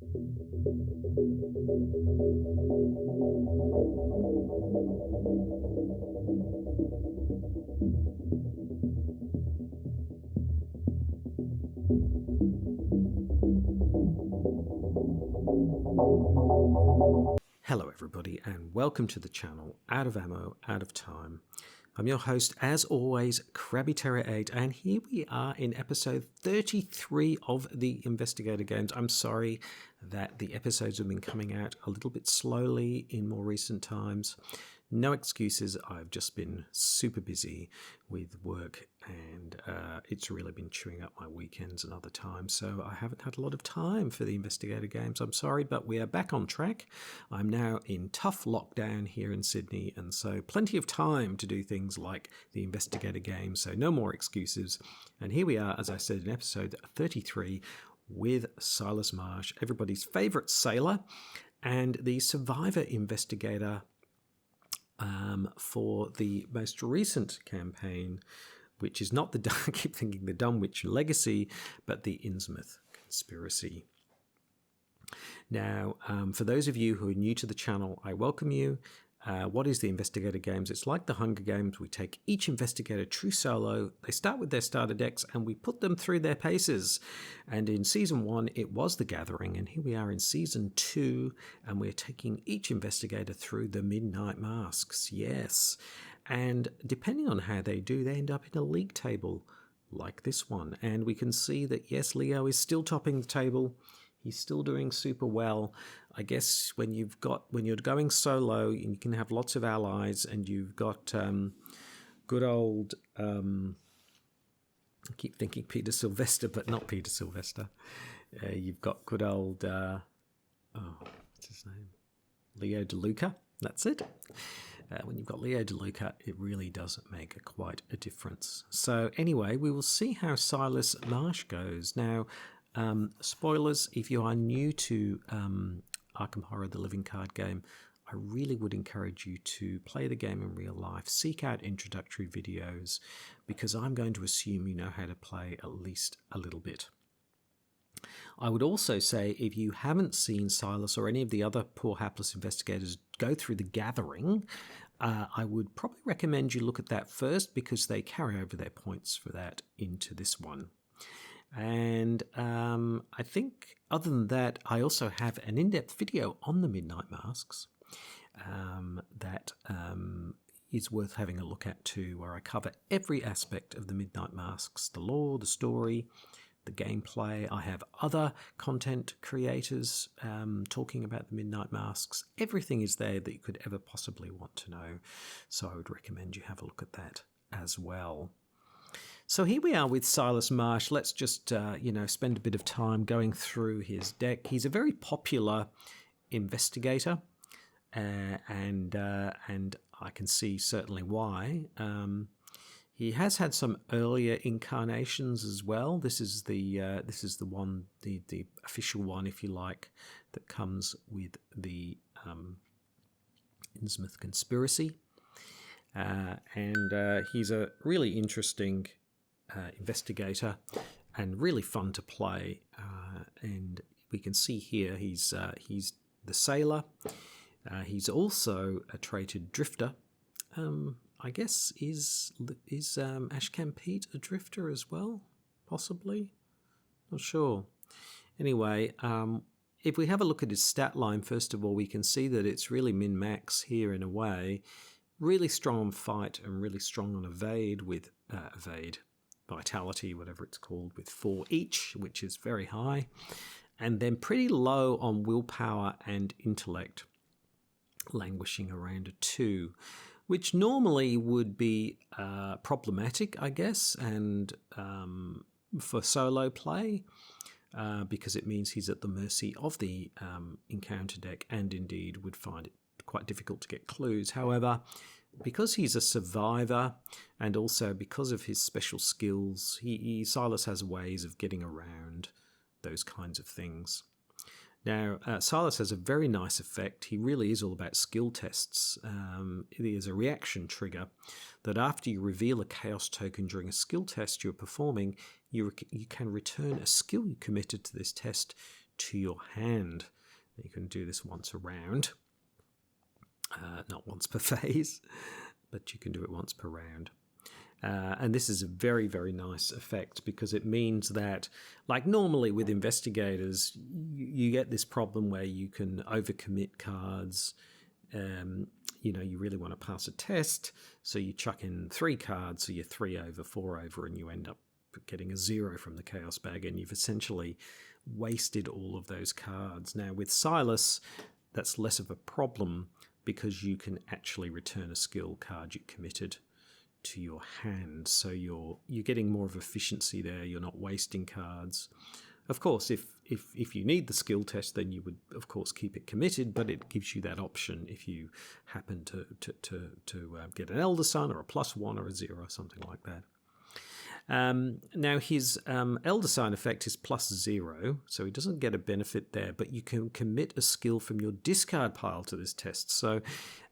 Hello everybody and welcome to the channel Out of Ammo, Out of Time. I'm your host as always, Krabby Terror 8, and here we are in episode 33 of the Investigator Games. I'm sorry that the episodes have been coming out a little bit slowly in more recent times. No excuses, I've just been super busy with work and it's really been chewing up my weekends and other times, so I haven't had a lot of time for the Investigator Games. I'm sorry, but we are back on track. I'm now in tough lockdown here in Sydney, and so plenty of time to do things like the Investigator Games, so no more excuses. And here we are, as I said, in episode 33 with Silas Marsh, everybody's favourite sailor and the survivor investigator for the most recent campaign, which is not the I keep thinking the Dunwich Legacy, but the Innsmouth Conspiracy. Now, for those of you who are new to the channel, I welcome you. What is the Investigator Games? It's like the Hunger Games. We take each investigator true solo. They start with their starter decks and we put them through their paces. And in Season 1, it was The Gathering. And here we are in Season 2, and we're taking each investigator through the Midnight Masks. Yes. And depending on how they do, they end up in a league table like this one. And we can see that, yes, Leo is still topping the table. He's still doing super well. I guess when you're going solo, you can have lots of allies, and you've got good old. I keep thinking Peter Sylvester, but not Peter Sylvester. You've got good old. What's his name? Leo DeLuca. That's it. When you've got Leo DeLuca, it really does make quite a difference. So anyway, we will see how Silas Marsh goes now. Spoilers, if you are new to Arkham Horror, the living card game, I really would encourage you to play the game in real life. Seek out introductory videos, because I'm going to assume you know how to play at least a little bit. I would also say, if you haven't seen Silas or any of the other poor hapless investigators go through The Gathering, I would probably recommend you look at that first, because they carry over their points for that into this one. And I think other than that, I also have an in-depth video on the Midnight Masks that is worth having a look at too, where I cover every aspect of the Midnight Masks, the lore, the story, the gameplay. I have other content creators talking about the Midnight Masks. Everything is there that you could ever possibly want to know. So I would recommend you have a look at that as well. So here we are with Silas Marsh. Let's just, spend a bit of time going through his deck. He's a very popular investigator, and I can see certainly why. He has had some earlier incarnations as well. This is the one, the official one, if you like, that comes with the Innsmouth Conspiracy, and he's a really interesting investigator and really fun to play, and we can see here he's the sailor. He's also a traded drifter. I guess is Ashcan Pete a drifter as well? Possibly, not sure. Anyway, if we have a look at his stat line, first of all, we can see that it's really min-max here in a way. Really strong on fight and really strong on evade with vitality, whatever it's called, with 4 each, which is very high, and then pretty low on willpower and intellect, languishing around a 2, which normally would be problematic, I guess, and for solo play, because it means he's at the mercy of the encounter deck, and indeed would find it quite difficult to get clues. However, because he's a survivor, and also because of his special skills, Silas has ways of getting around those kinds of things. Now, Silas has a very nice effect. He really is all about skill tests. It is a reaction trigger that after you reveal a chaos token during a skill test you're performing, you can return a skill you committed to this test to your hand. You can do this once a round, not once per phase, but you can do it once per round. And this is a very, very nice effect because it means that, like normally with investigators, you get this problem where you can overcommit cards. You really want to pass a test, so you chuck in 3 cards, so you're 3 over, 4 over, and you end up getting a 0 from the chaos bag, and you've essentially wasted all of those cards. Now with Silas, that's less of a problem because you can actually return a skill card you committed to your hand, so you're getting more of efficiency there. You're not wasting cards. Of course, if you need the skill test, then you would of course keep it committed, but it gives you that option if you happen to get an Elder Son or a +1 or a 0 or something like that. Now his Elder Sign effect is +0, so he doesn't get a benefit there, but you can commit a skill from your discard pile to this test. So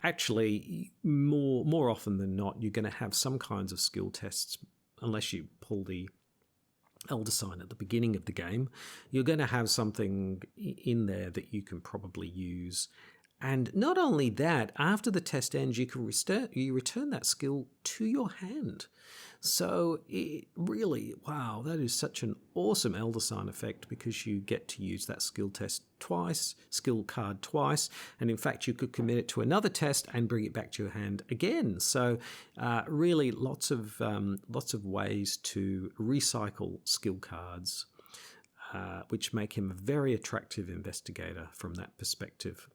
actually, more often than not, you're going to have some kinds of skill tests, unless you pull the Elder Sign at the beginning of the game. You're going to have something in there that you can probably use. And not only that, after the test ends, you return that skill to your hand. So it really, wow, that is such an awesome Elder Sign effect because you get to use that skill card twice, and in fact you could commit it to another test and bring it back to your hand again. So really lots of ways to recycle skill cards, which make him a very attractive investigator from that perspective.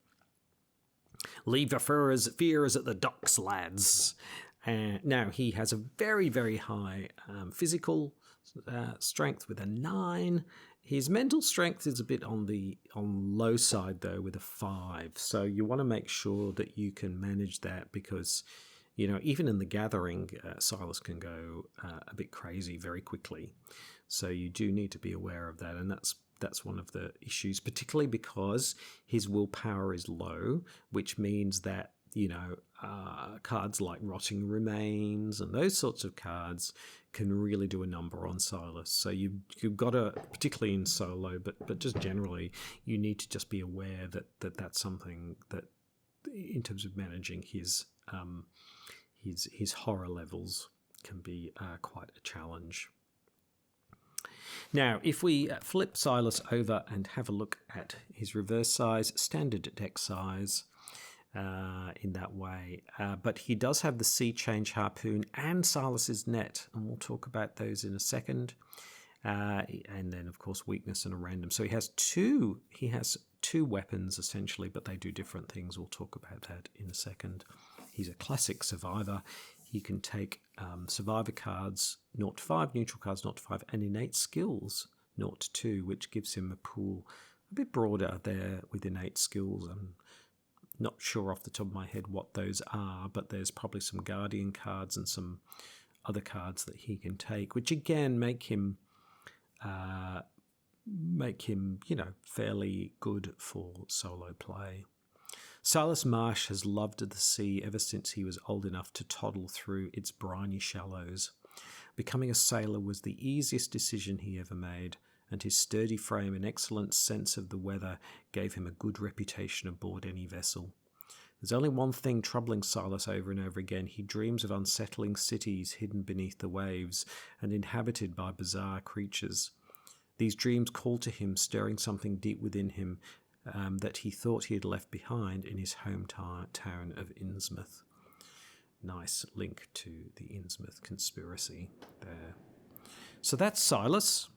Leave your fears at the docks, lads. Now, he has a very, very high physical strength with a 9. His mental strength is a bit on low side, though, with a 5. So you want to make sure that you can manage that because, even in the gathering, Silas can go a bit crazy very quickly. So you do need to be aware of that, and that's one of the issues, particularly because his willpower is low, which means that cards like Rotting Remains and those sorts of cards can really do a number on Silas. So you've got to, particularly in solo, but just generally, you need to just be aware that that's something that, in terms of managing his horror levels, can be quite a challenge. Now, if we flip Silas over and have a look at his reverse size, standard deck size, in that way, but he does have the Sea Change Harpoon and Silas's Net, and we'll talk about those in a second. And then, of course, weakness and a random. So he has two weapons essentially, but they do different things. We'll talk about that in a second. He's a classic survivor. He can take survivor cards 0 to 5, neutral cards 0 to 5, and innate skills 0 to 2, which gives him a pool a bit broader there with innate skills. I'm not sure off the top of my head what those are, but there's probably some Guardian cards and some other cards that he can take, which again make him fairly good for solo play. Silas Marsh has loved the sea ever since he was old enough to toddle through its briny shallows. Becoming a sailor was the easiest decision he ever made, and his sturdy frame and excellent sense of the weather gave him a good reputation aboard any vessel. There's only one thing troubling Silas over and over again. He dreams of unsettling cities hidden beneath the waves and inhabited by bizarre creatures. These dreams call to him, stirring something deep within him that he thought he had left behind in his hometown of Innsmouth. Nice link to the Innsmouth conspiracy there. So that's Silas.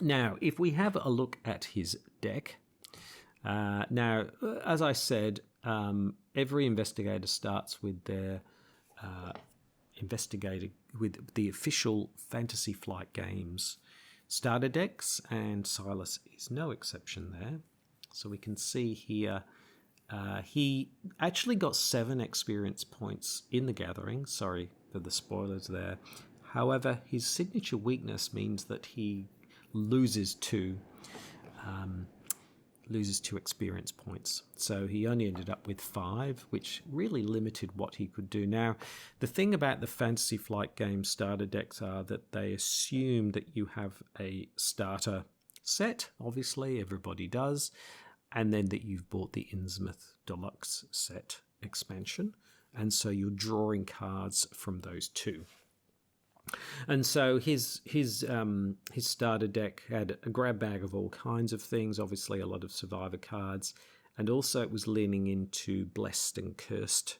Now, if we have a look at his deck, now, as I said, every investigator starts with their with the official Fantasy Flight Games starter decks, and Silas is no exception there. So we can see here, he actually got 7 experience points in the gathering. Sorry for the spoilers there. However, his signature weakness means that he loses 2 experience points. So he only ended up with 5, which really limited what he could do. Now, the thing about the Fantasy Flight Games starter decks are that they assume that you have a starter set, obviously, everybody does, and then that you've bought the Innsmouth Deluxe set expansion, and so you're drawing cards from those two. And so his starter deck had a grab bag of all kinds of things, obviously a lot of survivor cards, and also it was leaning into blessed and cursed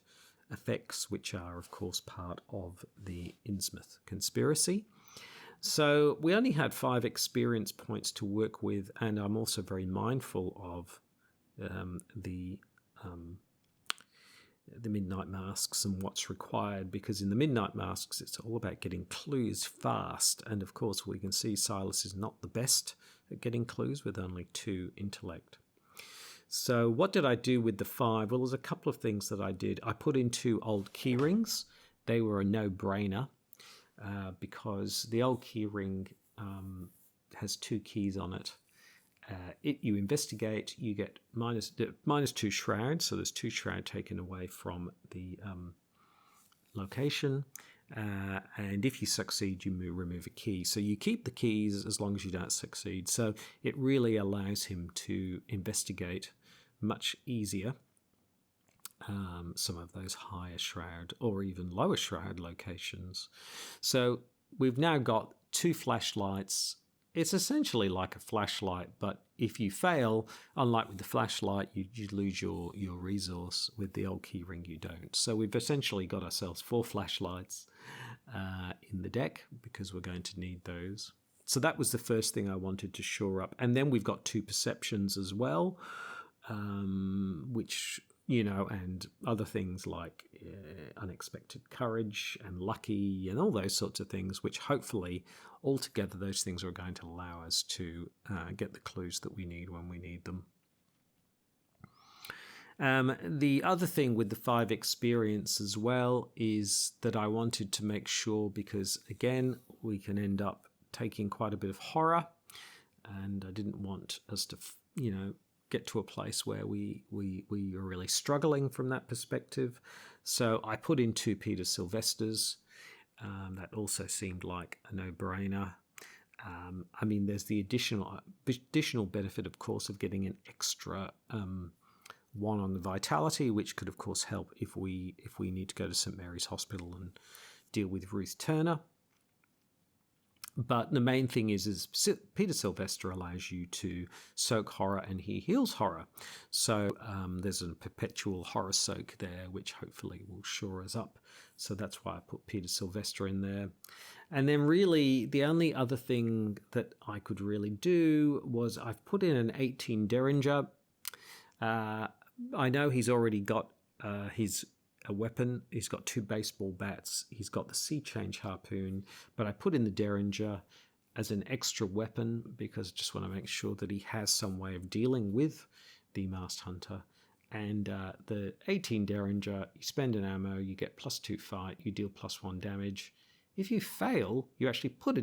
effects, which are of course part of the Innsmouth conspiracy. So we only had 5 experience points to work with, and I'm also very mindful of the Midnight Masks and what's required, because in the Midnight Masks it's all about getting clues fast, and of course we can see Silas is not the best at getting clues with only 2 intellect. So what did I do with the 5? Well, there's a couple of things that I did. I put in 2 old key rings. They were a no-brainer because the old key ring has 2 keys on it. You investigate, you get minus 2 shroud, so there's 2 shroud taken away from the location, and if you succeed, you remove a key. So you keep the keys as long as you don't succeed. So it really allows him to investigate much easier some of those higher shroud or even lower shroud locations. So we've now got 2 flashlights. It's essentially like a flashlight, but if you fail, unlike with the flashlight, you lose your resource. With the old keyring, you don't. So we've essentially got ourselves 4 flashlights in the deck because we're going to need those. So that was the first thing I wanted to shore up. And then we've got 2 perceptions as well, which, and other things like unexpected courage and lucky and all those sorts of things, which hopefully altogether those things are going to allow us to get the clues that we need when we need them. The other thing with the 5 experience as well is that I wanted to make sure, because again, we can end up taking quite a bit of horror, and I didn't want us to, get to a place where we are really struggling from that perspective. So I put in 2 Peter Sylvesters. That also seemed like a no-brainer. There's the additional benefit, of course, of getting an extra 1 on the vitality, which could, of course, help if we need to go to St Mary's Hospital and deal with Ruth Turner. But the main thing is Peter Sylvester allows you to soak horror, and he heals horror. So there's a perpetual horror soak there, which hopefully will shore us up. So that's why I put Peter Sylvester in there. And then really the only other thing that I could really do was I've put in an 18 Derringer. I know he's already got a weapon. He's got 2 baseball bats. He's got the sea change harpoon, but I put in the Derringer as an extra weapon because I just want to make sure that he has some way of dealing with the Masked Hunter. And the 18 Derringer, you spend an ammo, you get +2 fight, you deal +1 damage. If you fail, you actually put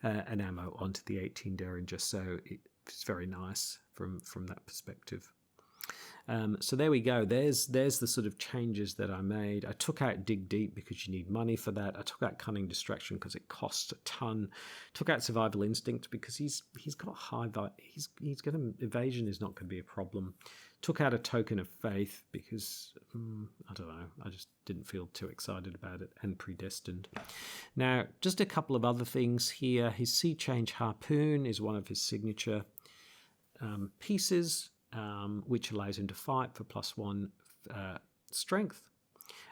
an ammo onto the 18 Derringer, so it's very nice from that perspective. So there we go. There's the sort of changes that I made. I took out Dig Deep because you need money for that. I took out Cunning Distraction because it costs a ton. Took out Survival Instinct because he's got high. He's got evasion is not going to be a problem. Took out a Token of Faith because I don't know. I just didn't feel too excited about it, and Predestined. Now, just a couple of other things here. His Sea Change Harpoon is one of his signature pieces. Which allows him to fight for +1 strength,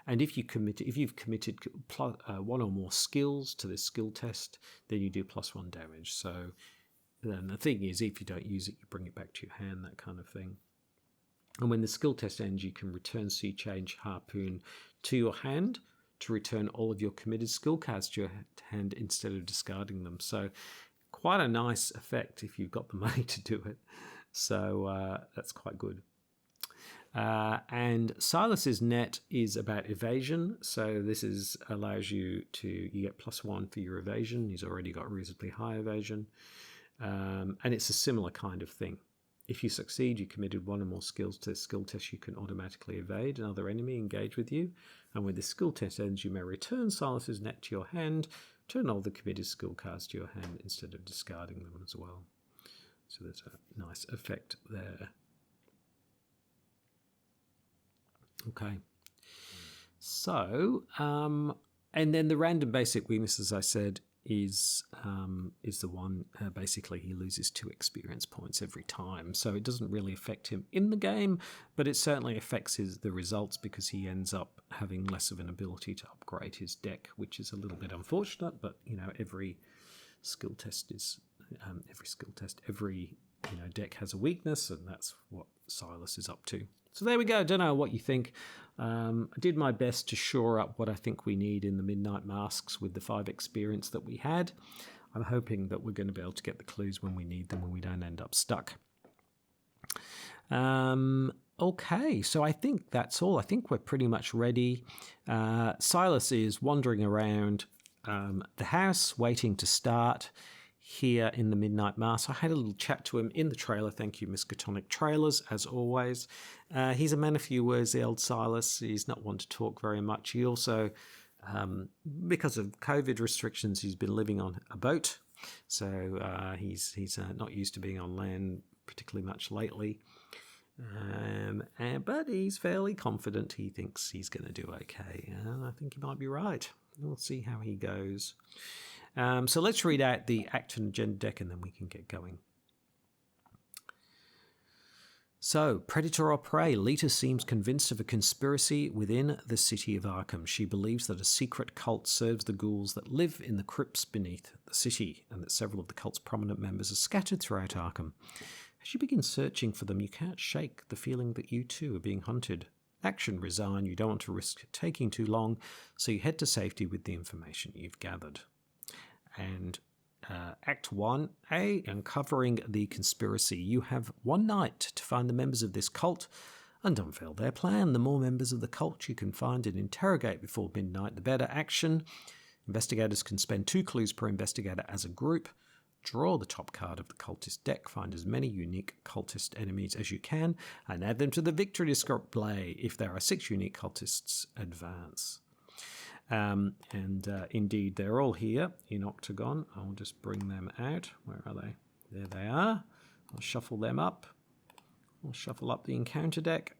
and if you've committed 1 or more skills to this skill test, then you do +1 damage. So then the thing is, if you don't use it, you bring it back to your hand, that kind of thing. And when the skill test ends, you can return Sea Change Harpoon to your hand to return all of your committed skill cards to your hand instead of discarding them. So quite a nice effect if you've got the money to do it. So that's quite good. And Silas's net is about evasion. So this allows you get +1 for your evasion. He's already got reasonably high evasion. And it's a similar kind of thing. If you succeed, you committed 1 or more skills to the skill test, you can automatically evade another enemy engage with you. And when the skill test ends, you may return Silas's net to your hand, turn all the committed skill cards to your hand instead of discarding them as well. So there's a nice effect there. Okay. So, and then the random basic weakness, as I said, is the one, basically he loses 2 experience points every time. So it doesn't really affect him in the game, but it certainly affects the results because he ends up having less of an ability to upgrade his deck, which is a little bit unfortunate, but, you know, every skill test is, every deck has a weakness, and that's what Silas is up to. So there we go. Don't know what you think. I did my best to shore up what I think we need in the Midnight Masks with the 5 experience that we had. I'm hoping that we're going to be able to get the clues when we need them and we don't end up stuck. Okay, so I think that's all. I think we're pretty much ready. Silas is wandering around the house waiting to start here in the Midnight Mass. I had a little chat to him in the trailer. Thank you, Miskatonic Trailers, as always. He's a man of few words, the old Silas. He's not one to talk very much. He also, because of COVID restrictions, he's been living on a boat. So he's not used to being on land particularly much lately. But he's fairly confident. He thinks he's going to do okay. I think he might be right. We'll see how he goes. So let's read out the act and agenda deck and then we can get going. So, Predator or Prey, Lita seems convinced of a conspiracy within the city of Arkham. She believes that a secret cult serves the ghouls that live in the crypts beneath the city, and that several of the cult's prominent members are scattered throughout Arkham. As you begin searching for them, you can't shake the feeling that you too are being hunted. Action, resign, you don't want to risk taking too long, so you head to safety with the information you've gathered. And Act 1A, uncovering the conspiracy. You have 1 night to find the members of this cult and unveil their plan. The more members of the cult you can find and interrogate before midnight, the better. Action. Investigators can spend 2 clues per investigator as a group. Draw the top card of the cultist deck. Find as many unique cultist enemies as you can and add them to the victory display. If there are 6 unique cultists, advance. Indeed, they're all here in Octagon. I'll just bring them out. Where are they? There they are. I'll shuffle them up. I'll shuffle up the encounter deck.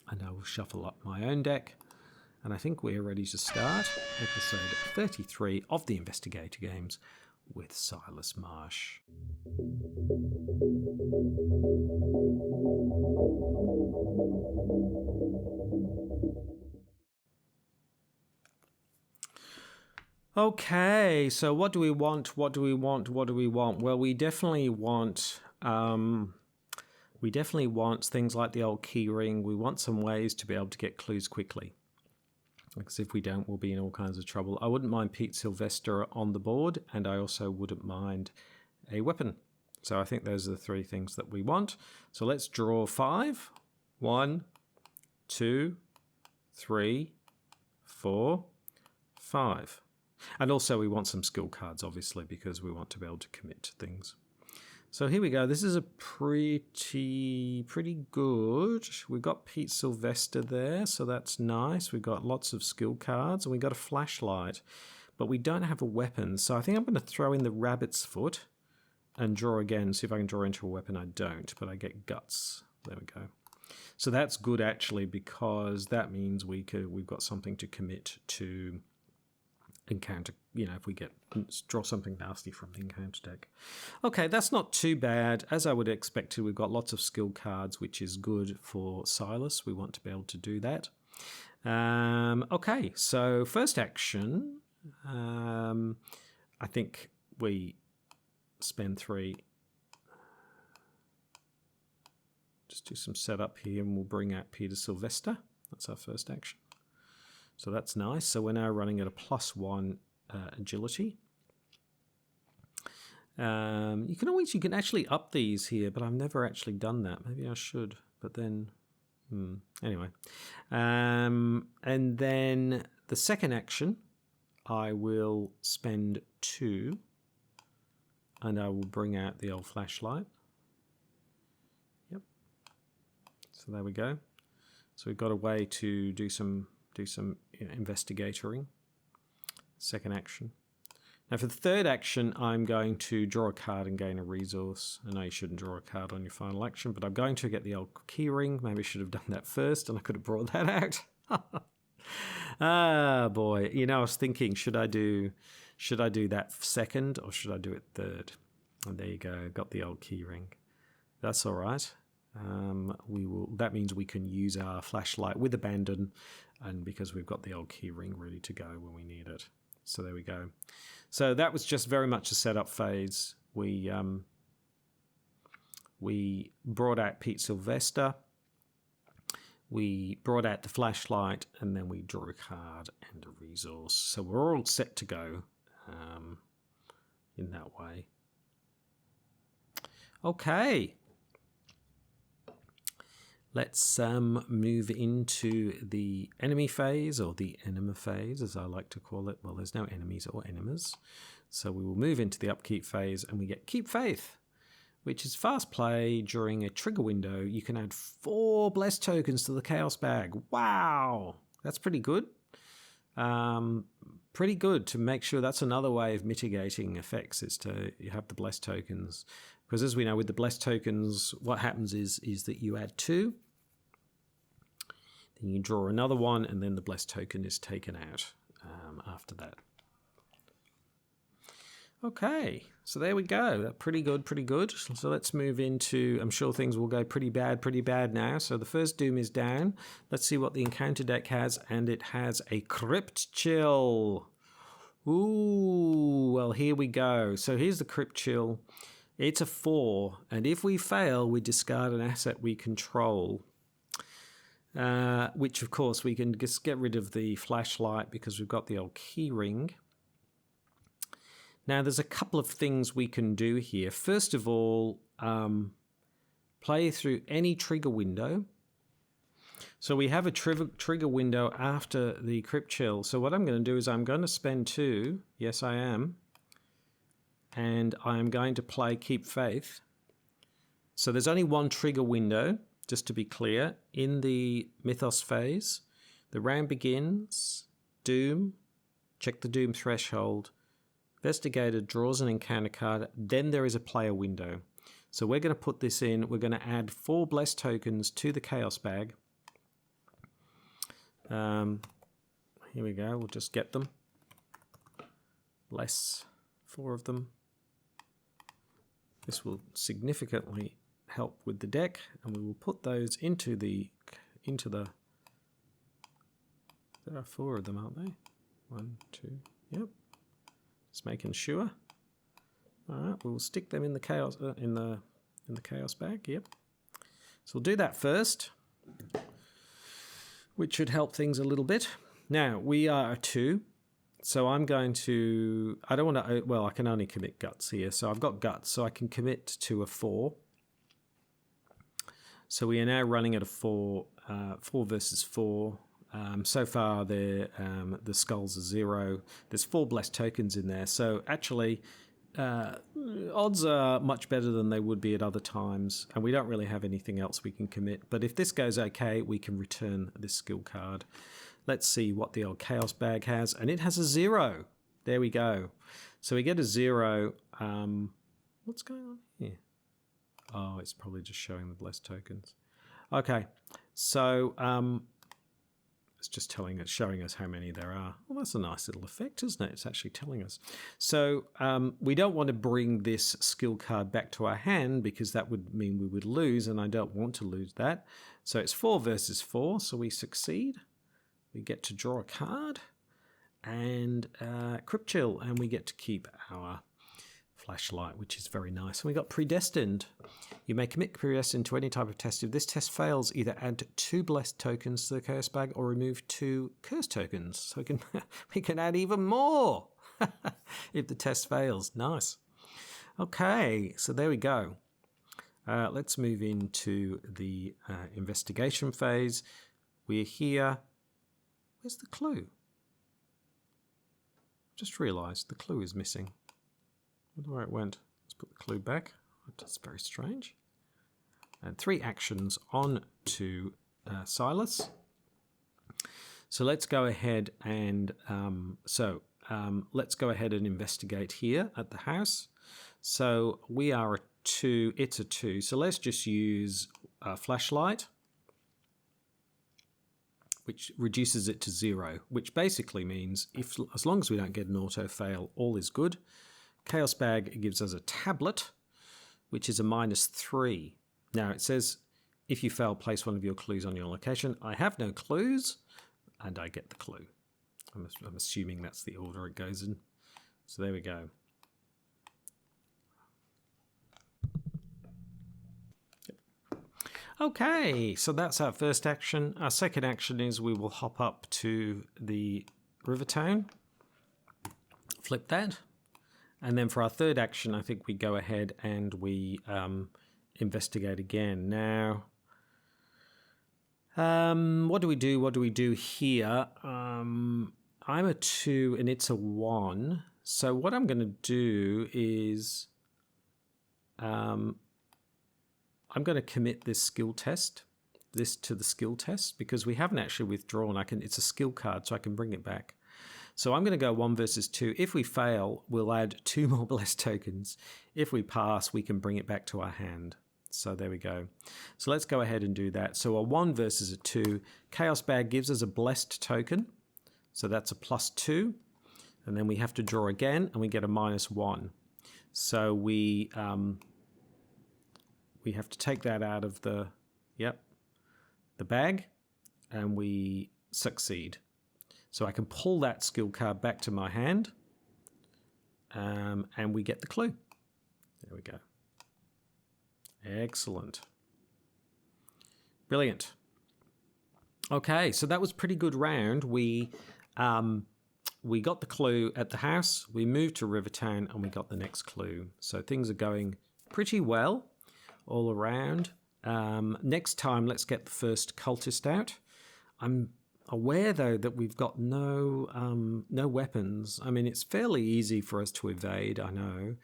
And I will shuffle up my own deck. And I think we're ready to start episode 33 of the Investigator Games with Silas Marsh. Okay, so what do we want? What do we want? What do we want? Well, we definitely want things like the old key ring. We want some ways to be able to get clues quickly. Because if we don't, we'll be in all kinds of trouble. I wouldn't mind Pete Sylvester on the board, and I also wouldn't mind a weapon. So I think those are the 3 things that we want. So let's draw 5. 1, 2, 3, 4, 5. And also we want some skill cards, obviously, because we want to be able to commit to things. So here we go. This is a pretty good. We've got Pete Sylvester there, so that's nice. We've got lots of skill cards, and we've got a flashlight, but we don't have a weapon. So I think I'm going to throw in the rabbit's foot and draw again. See if I can draw into a weapon. I don't, but I get guts. There we go. So that's good, actually, because that means we've got something to commit to encounter, if we draw something nasty from the encounter deck. Okay, that's not too bad. As I would expect, we've got lots of skill cards, which is good for Silas. We want to be able to do that. Okay, so first action, I think we spend 3. Just do some setup here and we'll bring out Peter Sylvester. That's our first action. So that's nice. So we're now running at a +1 agility. You can actually up these here, but I've never actually done that. Maybe I should, but then anyway. And then the second action, I will spend 2, and I will bring out the old flashlight. Yep. So there we go. So we've got a way to do some investigatoring. Second action. Now for the third action, I'm going to draw a card and gain a resource. I know you shouldn't draw a card on your final action, but I'm going to get the old keyring. Maybe I should have done that first and I could have brought that out. Ah, boy. You know, I was thinking, should I do that second or should I do it third? And there you go. Got the old keyring. That's all right. That means we can use our flashlight with abandon, and because we've got the old keyring ready to go when we need it. So there we go. So that was just very much a setup phase. We brought out Pete Sylvester. We brought out the flashlight, and then we drew a card and a resource. So we're all set to go in that way. Okay. Let's move into the enemy phase, or the enema phase, as I like to call it. Well, there's no enemies or enemas. So we will move into the upkeep phase, and we get Keep Faith, which is fast play during a trigger window. You can add 4 blessed tokens to the Chaos Bag. Wow! That's pretty good. Pretty good to make sure. That's another way of mitigating effects, is to you have the blessed tokens. Because as we know, with the blessed tokens, what happens is that you add 2, then you draw another one, and then the blessed token is taken out after that. Okay, so there we go. Pretty good, pretty good. So let's move into, I'm sure things will go pretty bad now. So the first Doom is down. Let's see what the encounter deck has, and it has a Crypt Chill. Ooh, well, here we go. So here's the Crypt Chill. It's a 4, and if we fail, we discard an asset we control, which, of course, we can just get rid of the flashlight because we've got the old keyring. Now, there's a couple of things we can do here. First of all, play through any trigger window. So we have a trigger window after the Crypt Chill. So what I'm going to do is I'm going to spend 2. Yes, I am. And I'm going to play Keep Faith. So there's only one trigger window, just to be clear, in the Mythos phase. The round begins, Doom, check the Doom threshold, Investigator draws an encounter card, then there is a player window. So we're going to put this in, we're going to add 4 blessed tokens to the Chaos Bag. Here we go, we'll just get them. Bless 4 of them. This will significantly help with the deck, and we will put those into the. There are 4 of them, aren't they? 1, 2. Yep. Just making sure. All right, we'll stick them in the chaos in the Chaos Bag. Yep. So we'll do that first, which should help things a little bit. Now we are a 2. So I'm going to, I don't want to, well, I can only commit guts here. So I've got guts, so I can commit to a 4. So we are now running at a 4, 4 versus 4. So far, the skulls are 0. There's 4 blessed tokens in there. So actually, odds are much better than they would be at other times. And we don't really have anything else we can commit. But if this goes okay, we can return this skill card. Let's see what the old Chaos Bag has. And it has a 0. There we go. So we get a 0. What's going on here? Oh, it's probably just showing the blessed tokens. Okay. So it's just showing us how many there are. Well, that's a nice little effect, isn't it? It's actually telling us. So we don't want to bring this skill card back to our hand because that would mean we would lose, and I don't want to lose that. So it's 4 versus 4, so we succeed. We get to draw a card and Crypt Chill, and we get to keep our flashlight, which is very nice. And we got Predestined. You may commit Predestined to any type of test. If this test fails, either add 2 blessed tokens to the Chaos Bag or remove 2 curse tokens. So we can add even more if the test fails. Nice. Okay, so there we go. Let's move into the investigation phase. We're here. Where's the clue? Just realised the clue is missing. I wonder where it went. Let's put the clue back. That's very strange. And 3 actions on to Silas. So let's go ahead and let's go ahead and investigate here at the house. So we are a 2, it's a 2. So let's just use a flashlight, which reduces it to 0, which basically means as long as we don't get an auto fail, all is good. Chaos Bag gives us a tablet, which is a -3. Now it says, if you fail, place one of your clues on your location. I have no clues, and I get the clue. I'm assuming that's the order it goes in. So there we go. Okay, so that's our first action. Our second action is we will hop up to the river town, flip that, and then for our third action, I think we go ahead and we investigate again. Now, what do we do? What do we do here? I'm a 2 and it's a 1. So what I'm going to do is I'm going to commit this skill test, to the skill test, because we haven't actually withdrawn. It's a skill card, so I can bring it back. So I'm going to go 1 versus 2. If we fail, we'll add 2 more blessed tokens. If we pass, we can bring it back to our hand. So there we go. So let's go ahead and do that. So a 1 versus a 2. Chaos Bag gives us a blessed token. So that's a +2. And then we have to draw again, and we get a -1. So we have to take that out of the bag, and we succeed. So I can pull that skill card back to my hand, and we get the clue. There we go. Excellent. Brilliant. Okay, so that was a pretty good round. We got the clue at the house, we moved to Rivertown, and we got the next clue. So things are going pretty well all around. Next time, let's get the first cultist out. I'm aware, though, that we've got no weapons. I mean, it's fairly easy for us to evade, I know,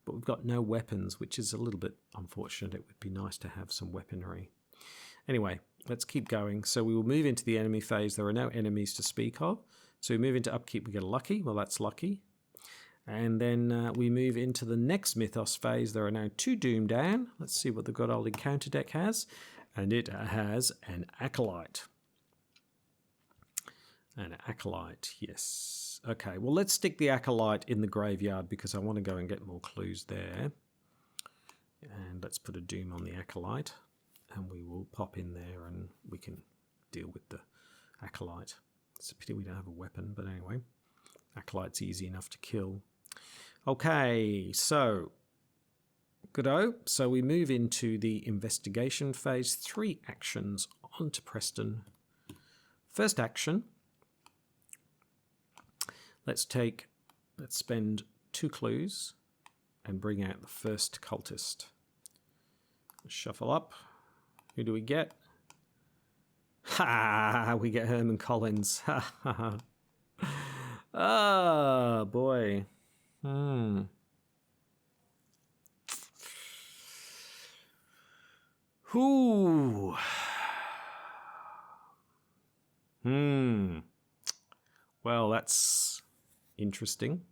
but we've got no weapons, which is a little bit unfortunate. It would be nice to have some weaponry. Anyway, let's keep going. So we will move into the enemy phase. There are no enemies to speak of. So we move into upkeep, we get a lucky. Well, that's lucky. And then we move into the next Mythos phase. There are now 2 Doom down. Let's see what the Good Old Encounter deck has. And it has an Acolyte. An Acolyte, yes. Okay, well, let's stick the Acolyte in the graveyard because I want to go and get more clues there. And let's put a Doom on the Acolyte. And we will pop in there and we can deal with the Acolyte. It's a pity we don't have a weapon, but anyway. Acolyte's easy enough to kill. Okay, so good-o. So we move into the investigation phase. 3 actions on to Preston. First action. Let's spend 2 clues and bring out the first cultist. Shuffle up. Who do we get? Ha! We get Herman Collins. Ha ha ha. Oh, boy. Ooh. Well, that's interesting.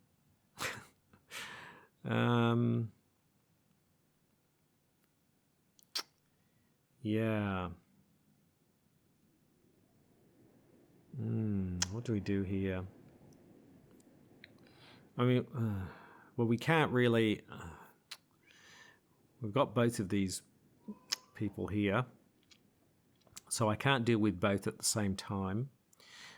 Yeah. What do we do here? I mean, well, we can't really... we've got both of these people here, so I can't deal with both at the same time.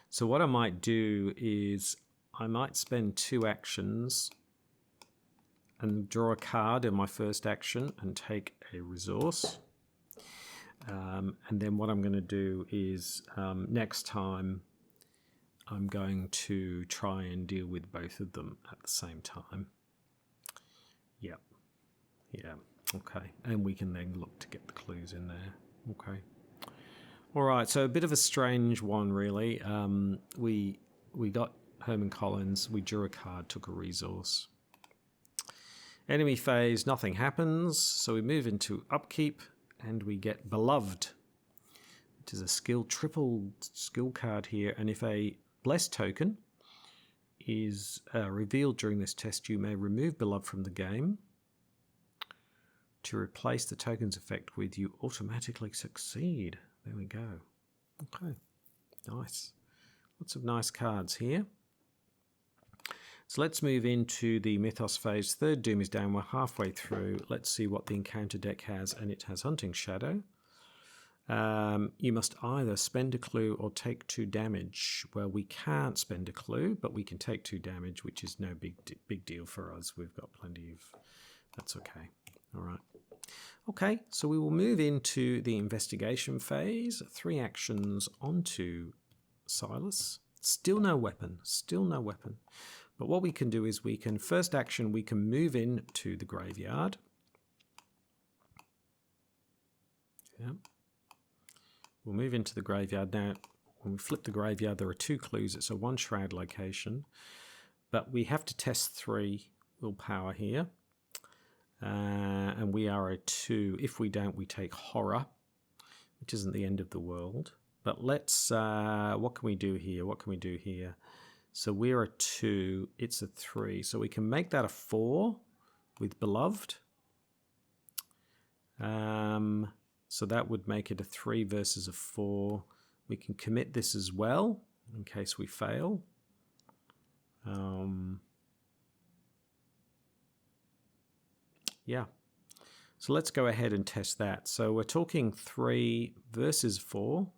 So what I might do is I might spend 2 actions and draw a card in my first action and take a resource. And then what I'm going to do is next time I'm going to try and deal with both of them at the same time. Yep. Yeah. Okay. And we can then look to get the clues in there. Okay. All right. So a bit of a strange one, really. We got Herman Collins. We drew a card, took a resource. Enemy phase, nothing happens. So we move into upkeep and we get Beloved, which is a triple skill card here. And if a blessed token is revealed during this test. You may remove Beloved from the game. To replace the tokens effect with you automatically succeed. There we go. Okay, nice. Lots of nice cards here. So let's move into the Mythos phase. Third Doom is down. We're halfway through. Let's see what the encounter deck has, and it has Hunting Shadow. You must either spend a clue or take 2 damage. Well, we can't spend a clue, but we can take 2 damage, which is no big deal for us. We've got plenty of... That's okay. All right. Okay, so we will move into the investigation phase. 3 actions onto Silas. Still no weapon. Still no weapon. But what we can do is we can, first action, we can move into the graveyard. Yeah. We'll move into the graveyard. Now, when we flip the graveyard, there are 2 clues. It's a 1 shroud location. But we have to test 3 willpower here. And we are a 2. If we don't, we take horror, which isn't the end of the world. But let's, what can we do here? What can we do here? So we're a 2, it's a 3. So we can make that a 4 with Beloved. So that would make it a 3 versus a 4. We can commit this as well, in case we fail. Yeah. So let's go ahead and test that. So we're talking 3 versus 4.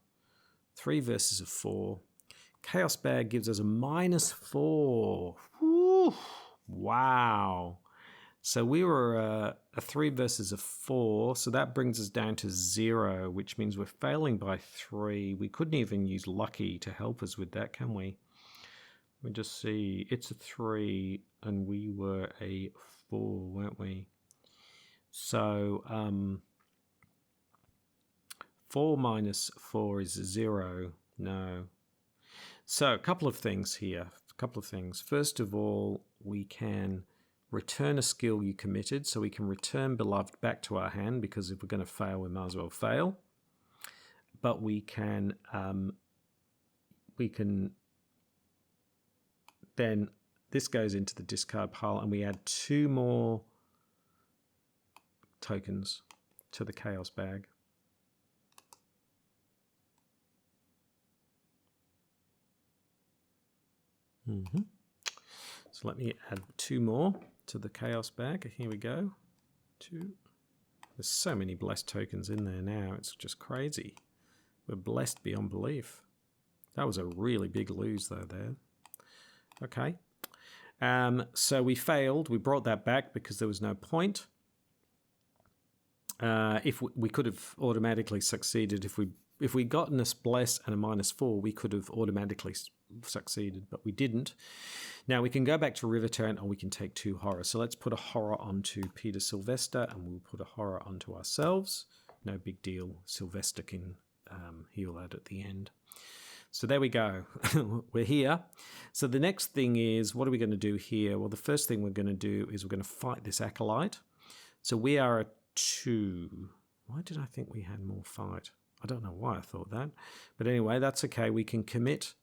3 versus a 4. Chaos Bag gives us a -4. Woo! Wow. So we were a 3 versus a 4. So that brings us down to 0, which means we're failing by 3. We couldn't even use Lucky to help us with that, can we? Let me just see. It's a 3 and we were a 4, weren't we? So 4 minus 4 is 0. No. So a couple of things here. A couple of things. First of all, we can return a skill you committed. So we can return Beloved back to our hand, because if we're going to fail, we might as well fail. But we can then this goes into the discard pile, and we add 2 more tokens to the Chaos Bag. So let me add 2 more to the Chaos Bag. Here we go. 2. There's so many blessed tokens in there now. It's just crazy. We're blessed beyond belief. That was a really big lose though there. Okay. So we failed. We brought that back because there was no point. If we could have automatically succeeded, if we'd gotten a bless and a -4, we could have automatically succeeded, but we didn't. Now we can go back to River Turn, and we can take 2 horror. So let's put a horror onto Peter Sylvester, and we'll put a horror onto ourselves. No big deal. Sylvester can heal that at the end. So there we go. We're here. So the next thing is, what are we going to do here? Well, the first thing we're going to do is we're going to fight this acolyte. So we are a 2. Why did I think we had more fight? I don't know why I thought that. But anyway, that's okay. We can commit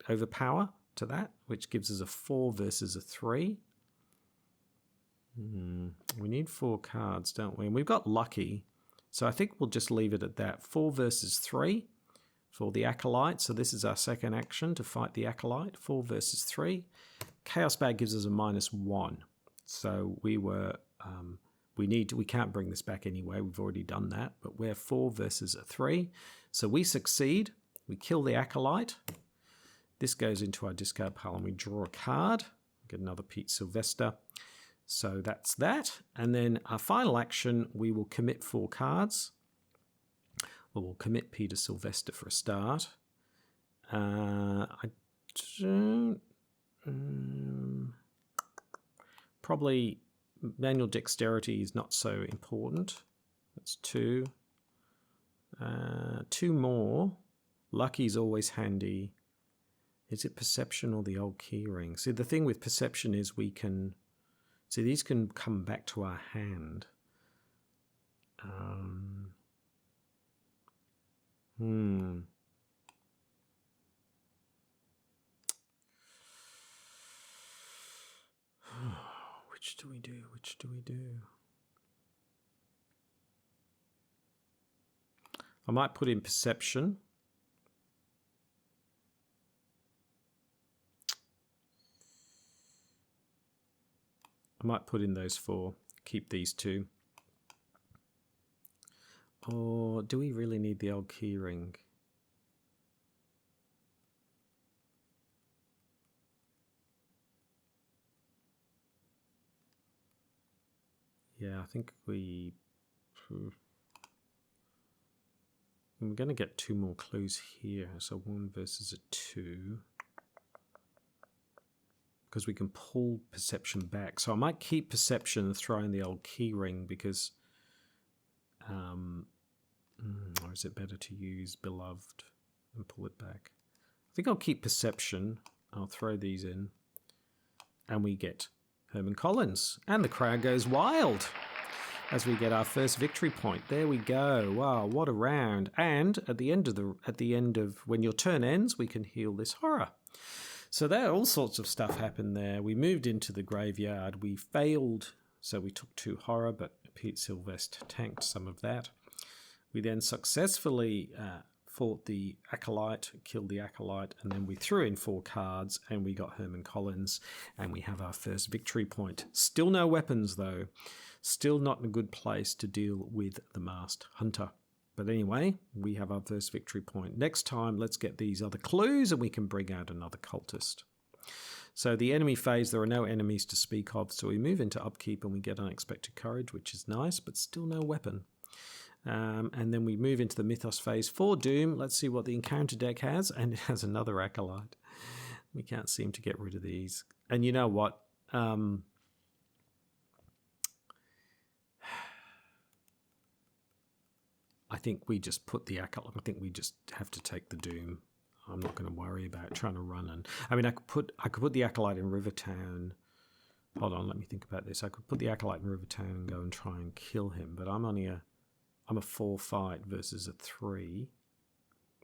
Overpower to that, which gives us a 4 versus a 3. We need 4 cards, don't we? And we've got Lucky. So I think we'll just leave it at that. 4 versus 3 for the Acolyte. So this is our second action to fight the Acolyte. 4 versus 3. Chaos Bag gives us a -1. So we were... we can't bring this back anyway. We've already done that. But we're 4 versus a 3. So we succeed. We kill the Acolyte. This goes into our discard pile, and we draw a card. Get another Pete Sylvester. So that's that. And then our final action, we will commit 4 cards. Well, we'll commit Peter Sylvester for a start. I don't... probably manual dexterity is not so important. That's 2. 2 more. Lucky's always handy. Is it perception or the old key ring? See, the thing with perception is we can... See, these can come back to our hand. Which do we do? Which do we do? I might put in perception. I might put in those 4. Keep these 2. Or do we really need the old key ring? Yeah, I think we're going to get 2 more clues here. So 1 versus a 2. Because we can pull perception back. So I might keep perception and throw in the old key ring because... or is it better to use beloved and pull it back? I think I'll keep perception. I'll throw these in. And we get Herman Collins. And the crowd goes wild as we get our first victory point. There we go. Wow, what a round. And at the end of when your turn ends, we can heal this horror. So there, all sorts of stuff happened there. We moved into the graveyard. We failed, so we took 2 horror, but Pete Sylvester tanked some of that. We then successfully fought the Acolyte, killed the Acolyte, and then we threw in 4 cards, and we got Herman Collins, and we have our first victory point. Still no weapons, though. Still not in a good place to deal with the Masked Hunter. But anyway, we have our first victory point. Next time, let's get these other clues and we can bring out another cultist. So the enemy phase, there are no enemies to speak of. So we move into upkeep and we get unexpected courage, which is nice, but still no weapon. And then we move into the mythos phase for Doom. Let's see what the encounter deck has. And it has another Acolyte. We can't seem to get rid of these. And you know what? I think we just put the Acolyte. I think we just have to take the Doom. I'm not going to worry about trying to run. And I mean, I could put the Acolyte in Rivertown. Hold on, let me think about this. I could put the Acolyte in Rivertown and go and try and kill him. But I'm a 4 fight versus a 3.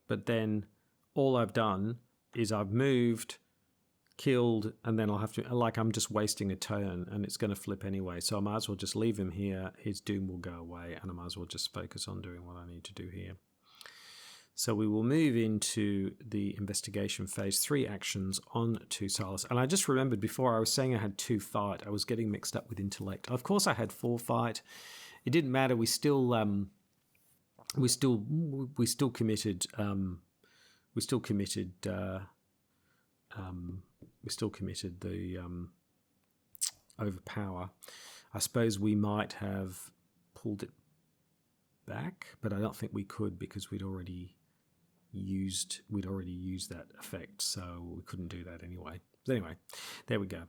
But then all I've done is I've moved, killed, and then I'll have to, like, I'm just wasting a turn and it's going to flip anyway. So I might as well just leave him here. His Doom will go away and I might as well just focus on doing what I need to do here. So we will move into the investigation phase, 3 actions on to Silas. And I just remembered before I was saying I had 2 fight. I was getting mixed up with intellect. Of course I had 4 fight. It didn't matter. We still committed the overpower. I suppose we might have pulled it back, but I don't think we could because we'd already used that effect, so we couldn't do that anyway. But anyway, there we go.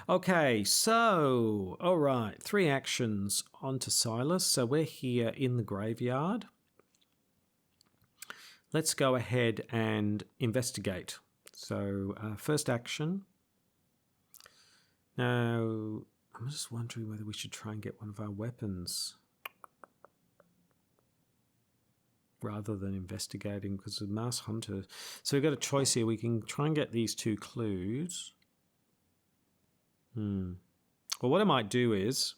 Okay, so all right, 3 actions onto Silas. So we're here in the graveyard. Let's go ahead and investigate. So first action. Now, I'm just wondering whether we should try and get one of our weapons rather than investigating, because the Masked Hunter. So we've got a choice here. We can try and get these 2 clues. Well, what I might do is,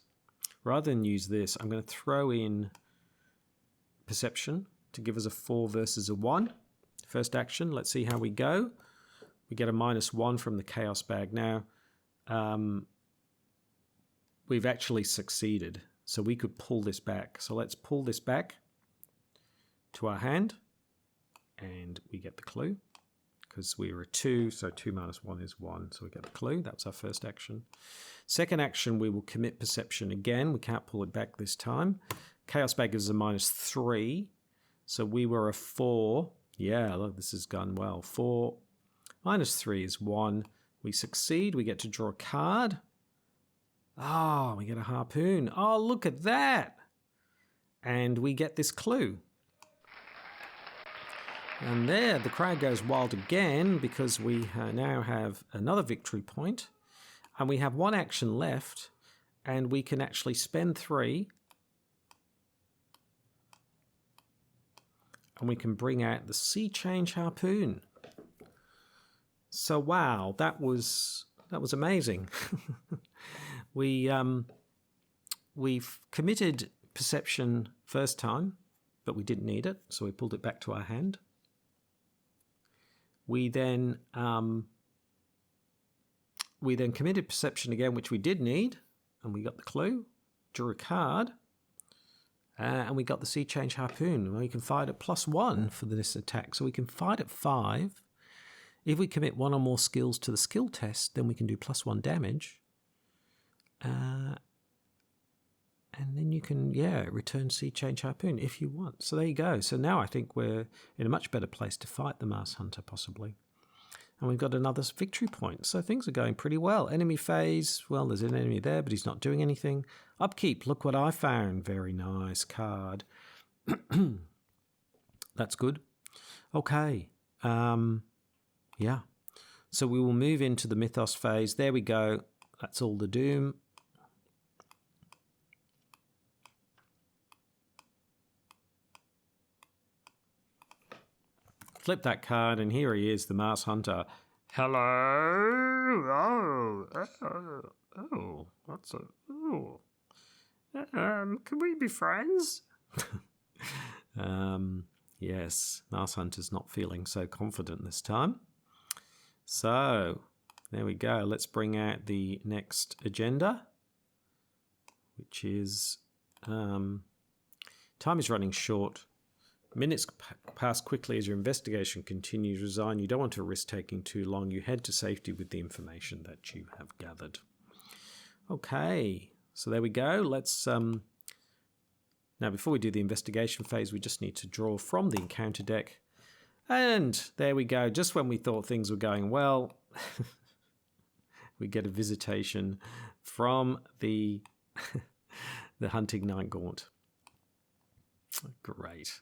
rather than use this, I'm going to throw in perception to give us a 4 versus a 1. First action. Let's see how we go. We get a -1 from the chaos bag. Now, we've actually succeeded, so we could pull this back. So let's pull this back to our hand, and we get the clue because we were a 2, so 2 - 1 is 1, so we get the clue. That's our first action. Second action, we will commit perception again. We can't pull it back this time. Chaos bag gives us a -3, so we were a 4. Yeah, look, this has gone well. 4 -3 is 1. We succeed. We get to draw a card. Oh, we get a harpoon. Oh, look at that. And we get this clue. And there, the crowd goes wild again because we now have another victory point. And we have 1 action left. And we can actually spend 3. And we can bring out the Sea Change Harpoon. So wow, that was amazing. We've committed perception first time, but we didn't need it, so we pulled it back to our hand. We then committed perception again, which we did need, and we got the clue, drew a card, and we got the sea change harpoon. We can fight at +1 for this attack, so we can fight at 5. If we commit 1 or more skills to the skill test, then we can do +1 damage. And then you can, return sea change harpoon if you want. So there you go. So now I think we're in a much better place to fight the Mars Hunter, possibly. And we've got another victory point. So things are going pretty well. Enemy phase, well, there's an enemy there, but he's not doing anything. Upkeep, look what I found. Very nice card. That's good. Okay. Yeah. So we will move into the Mythos phase. There we go. That's all the doom. Flip that card, and here he is, the Mars Hunter. Hello. Oh, what's a? Oh. Can we be friends? Yes, Mars Hunter's not feeling so confident this time. So, there we go. Let's bring out the next agenda, which is time is running short. Minutes pass quickly as your investigation continues. Resign. You don't want to risk taking too long. You head to safety with the information that you have gathered. Okay, so there we go. Let's now before we do the investigation phase, we just need to draw from the encounter deck. And there we go. Just when we thought things were going well, we get a visitation from the the Hunting Night Gaunt. Great.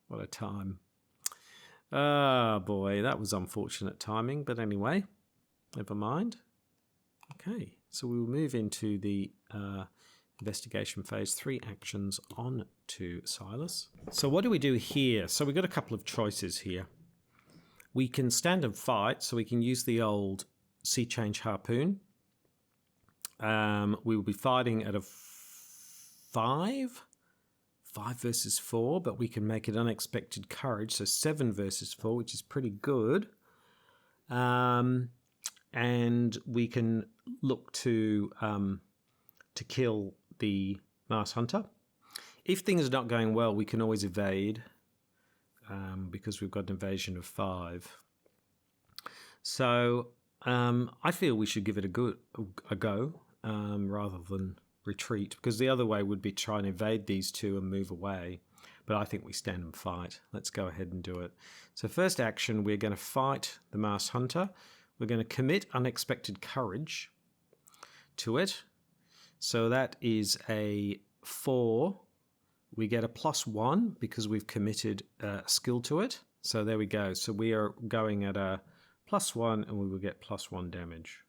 What a time. Oh boy, that was unfortunate timing, but anyway, never mind. Okay, so we will move into the investigation phase. 3 actions on to Silas. So what do we do here? So we've got a couple of choices here. We can stand and fight, so we can use the old sea change harpoon. We will be fighting at a 5 versus 4, but we can make it unexpected courage, so 7 versus 4, which is pretty good. And we can look to kill the Mars Hunter. If things are not going well, we can always evade, because we've got an evasion of 5. So I feel we should give it a go rather than retreat, because the other way would be try and evade these two and move away. But I think we stand and fight. Let's go ahead and do it. So first action, we're going to fight the Mars Hunter. We're going to commit unexpected courage to it. So that is a 4. We get a +1 because we've committed a skill to it. So there we go. So we are going at a +1, and we will get +1 damage.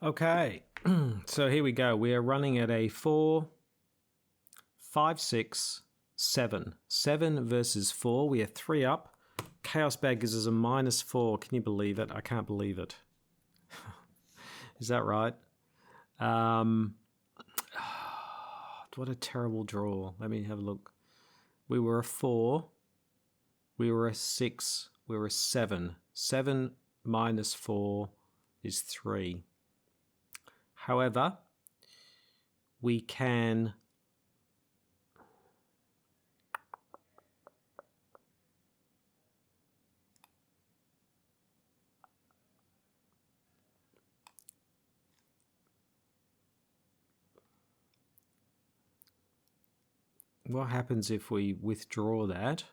Okay, so here we go. We are running at a 4, 5, 6, 7. 7 versus 4. We are 3 up. Chaos Bag gives us a -4. Can you believe it? I can't believe it. Is that right? What a terrible draw. Let me have a look. We were a 4. We were a 6. We were a 7. 7 minus 4 is 3. However, we can what happens if we withdraw that?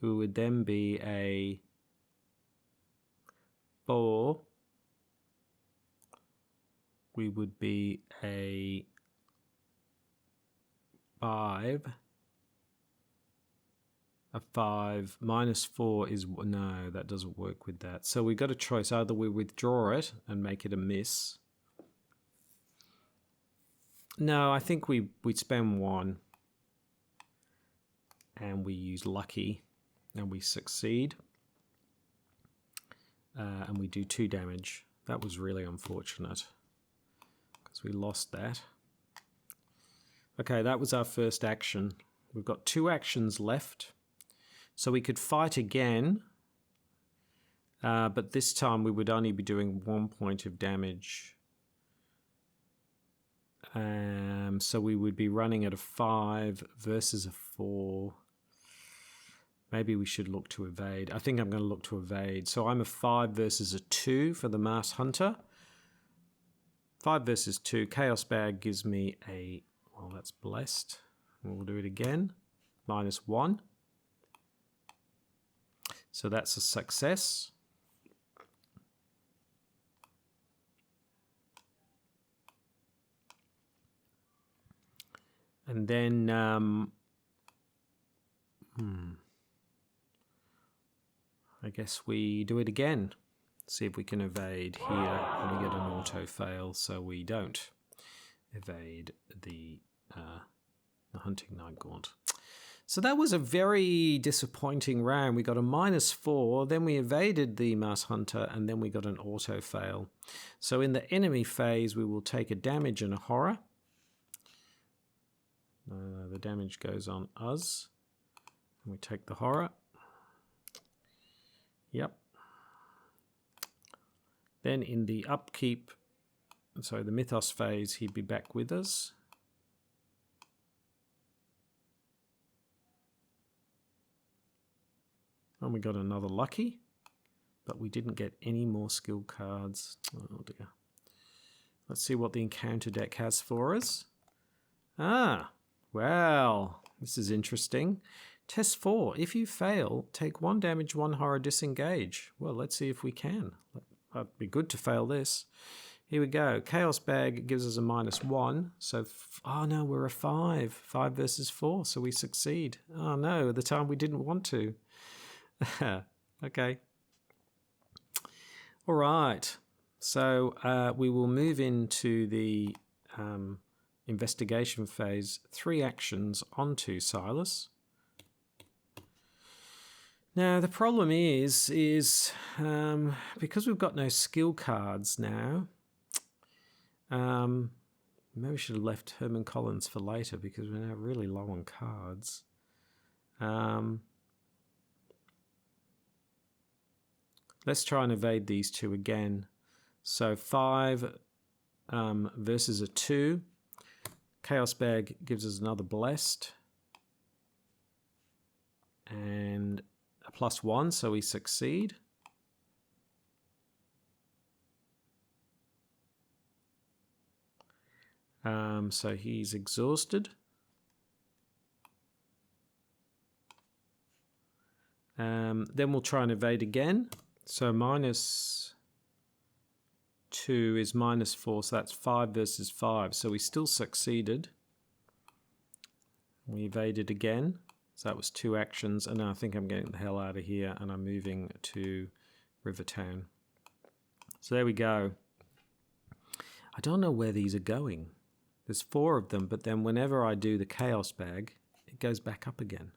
It would then be a 4. We would be a 5. A 5 minus 4 is no, that doesn't work with that. So we've got a choice. Either we withdraw it and make it a miss. No, I think we spend 1 and we use lucky and we succeed. And we do 2 damage. That was really unfortunate because we lost that. Okay, that was our first action. We've got 2 actions left. So we could fight again, but this time we would only be doing 1 point of damage. So we would be running at a 5 versus a 4. Maybe we should look to evade. I think I'm going to look to evade. So I'm a 5 versus a 2 for the Masked Hunter. 5 versus 2. Chaos Bag gives me a... Well, that's blessed. We'll do it again. -1. So that's a success. And then... I guess we do it again. See if we can evade here. And we get an auto fail, so we don't evade the Hunting Night Gaunt. So that was a very disappointing round. We got a -4, then we evaded the Masked Hunter, and then we got an auto fail. So in the enemy phase, we will take a damage and a horror. The damage goes on us. And we take the horror. Yep. Then in the upkeep, sorry, the Mythos phase, he'd be back with us. And we got another lucky, but we didn't get any more skill cards. Oh dear. Let's see what the encounter deck has for us. Ah, well, this is interesting. Test 4. If you fail, take 1 damage, 1 horror, disengage. Well, let's see if we can. That'd be good to fail this. Here we go. Chaos Bag gives us a -1. So, oh no, we're a 5. 5 versus 4, so we succeed. Oh no, at the time we didn't want to. Okay. All right. So we will move into the investigation phase. 3 actions onto Silas. Now the problem is because we've got no skill cards now. Maybe we should have left Herman Collins for later because we're now really low on cards. Let's try and evade these 2 again. So 5 versus a 2. Chaos Bag gives us another blessed. And a +1, so we succeed. So he's exhausted. Then we'll try and evade again. So -2 is -4, so that's 5 versus 5. So we still succeeded. We evaded again. So that was 2 actions. And now I think I'm getting the hell out of here and I'm moving to Rivertown. So there we go. I don't know where these are going. There's 4 of them, but then whenever I do the chaos bag, it goes back up again.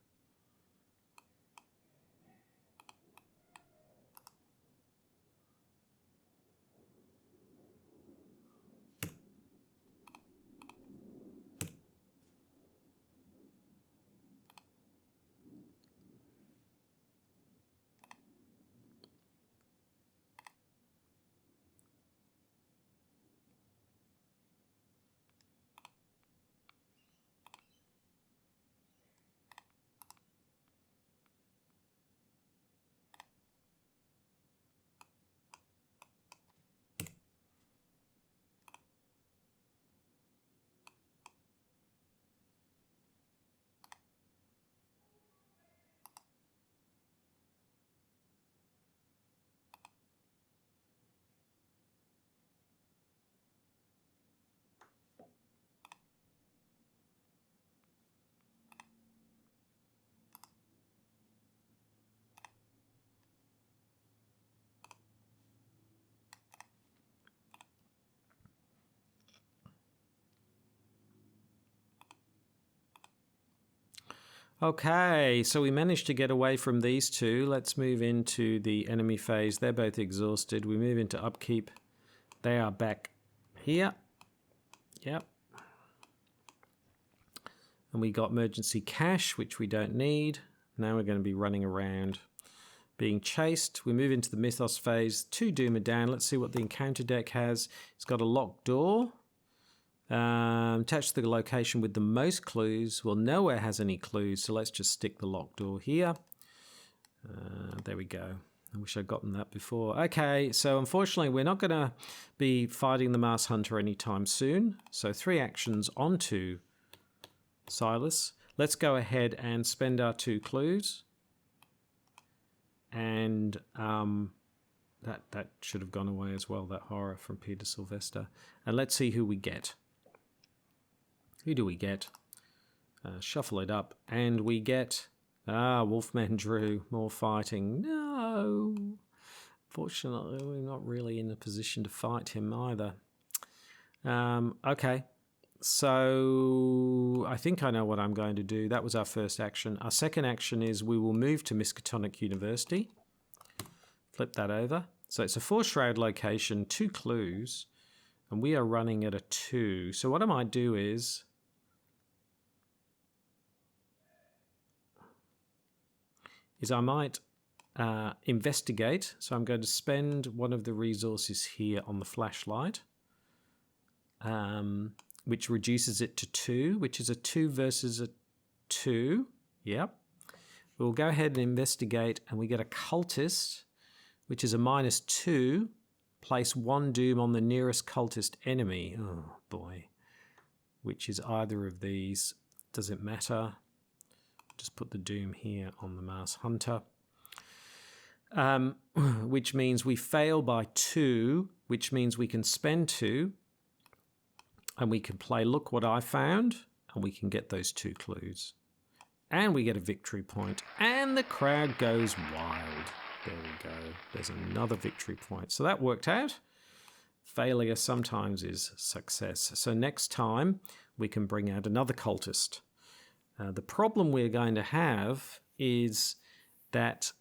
Okay, so we managed to get away from these 2. Let's move into the enemy phase. They're both exhausted. We move into upkeep. They are back here. Yep. And we got emergency cash, which we don't need. Now we're going to be running around being chased. We move into the mythos phase. 2 doom are down. Let's see what the encounter deck has. It's got a locked door. Attach the location with the most clues. Well, nowhere has any clues, so let's just stick the locked door here. There we go. I wish I'd gotten that before. Okay, so unfortunately, we're not going to be fighting the Mars Hunter anytime soon. So 3 actions onto Silas. Let's go ahead and spend our 2 clues. And that should have gone away as well, that horror from Peter Sylvester. And let's see who we get. Who do we get? Shuffle it up, and we get Wolfman Drew. More fighting. No, fortunately, we're not really in a position to fight him either. Okay, so I think I know what I'm going to do. That was our first action. Our second action is we will move to Miskatonic University. Flip that over. So it's a 4-shroud location, 2 clues, and we are running at a 2. So what I might do is I might investigate. So I'm going to spend one of the resources here on the flashlight, which reduces it to 2, which is a 2 versus a 2. Yep. We'll go ahead and investigate, and we get a cultist, which is a -2. Place 1 doom on the nearest cultist enemy. Oh, boy. Which is either of these. Does it matter? Just put the doom here on the Mars Hunter. Which means we fail by 2, which means we can spend 2, and we can play Look What I Found, and we can get those 2 clues. And we get a victory point, and the crowd goes wild. There we go. There's another victory point. So that worked out. Failure sometimes is success. So next time, we can bring out another cultist. The problem we're going to have is that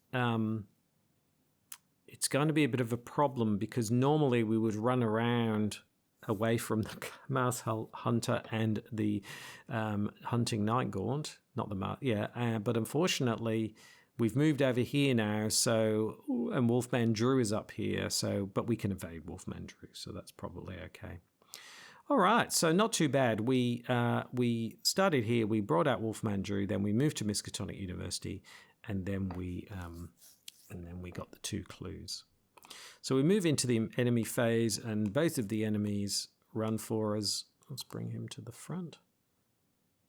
it's going to be a bit of a problem, because normally we would run around away from the Mars Hunter and the Hunting Night Gaunt. Not the Mars, yeah. But unfortunately, we've moved over here now, so, and Wolfman Drew is up here, so, but we can evade Wolfman Drew, so that's probably okay. All right, so not too bad. We started here, we brought out Wolfman Drew, then we moved to Miskatonic University, and then we got the 2 clues. So we move into the enemy phase, and both of the enemies run for us. Let's bring him to the front.